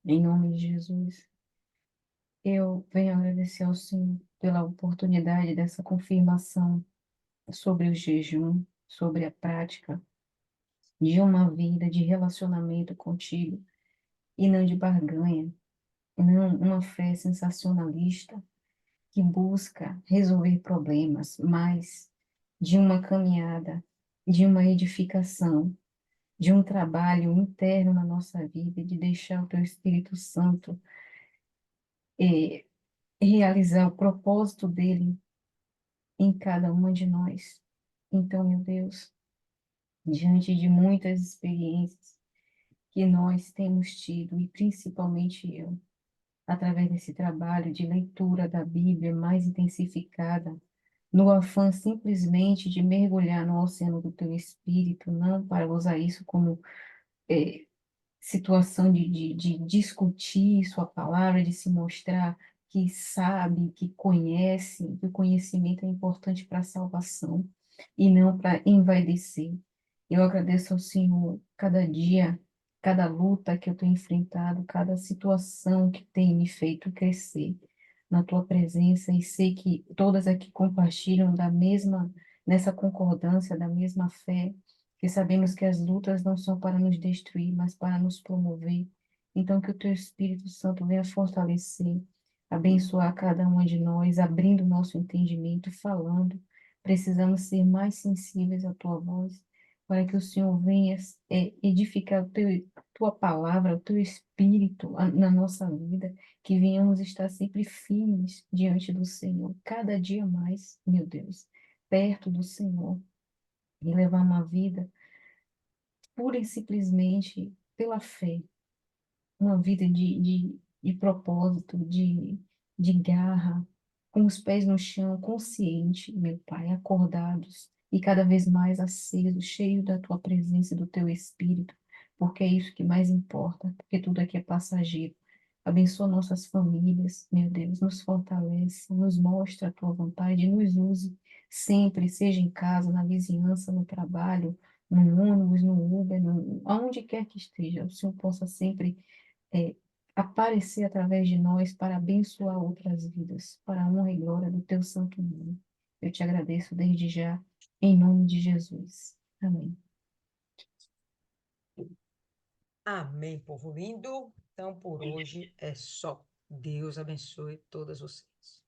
em nome de Jesus, eu venho agradecer ao Senhor pela oportunidade dessa confirmação sobre o jejum, sobre a prática de uma vida de relacionamento contigo e não de barganha, não uma fé sensacionalista que busca resolver problemas, mas de uma caminhada, de uma edificação, de um trabalho interno na nossa vida, de deixar o Teu Espírito Santo eh, realizar o propósito dele em cada uma de nós. Então, meu Deus, diante de muitas experiências que nós temos tido, e principalmente eu, através desse trabalho de leitura da Bíblia mais intensificada, no afã simplesmente de mergulhar no oceano do teu espírito, não para usar isso como eh, situação de discutir sua palavra, de se mostrar que sabe, que conhece, que o conhecimento é importante para a salvação e não para envaidecer. Eu agradeço ao Senhor cada dia, cada luta que eu tenho enfrentado, cada situação que tem me feito crescer na tua presença e sei que todas aqui compartilham da mesma, nessa concordância, da mesma fé, que sabemos que as lutas não são para nos destruir, mas para nos promover. Então, que o teu Espírito Santo venha fortalecer, abençoar cada uma de nós, abrindo o nosso entendimento, falando. Precisamos ser mais sensíveis à tua voz, para que o Senhor venha edificar tua palavra, o teu Espírito na nossa vida, que venhamos estar sempre firmes diante do Senhor, cada dia mais, meu Deus, perto do Senhor e levar uma vida pura e simplesmente pela fé, uma vida de propósito, de garra, com os pés no chão, consciente, meu Pai, acordados e cada vez mais acesos, cheios da Tua presença e do Teu Espírito, porque é isso que mais importa, porque tudo aqui é passageiro. Abençoa nossas famílias, meu Deus, nos fortalece, nos mostra a Tua vontade, nos use sempre, seja em casa, na vizinhança, no trabalho, no ônibus, no Uber, aonde quer que esteja, o Senhor possa sempre é, aparecer através de nós para abençoar outras vidas, para a honra e glória do teu santo nome. Eu te agradeço desde já, em nome de Jesus. Amém. Amém, povo lindo. Então, por hoje é só. Deus abençoe todas vocês.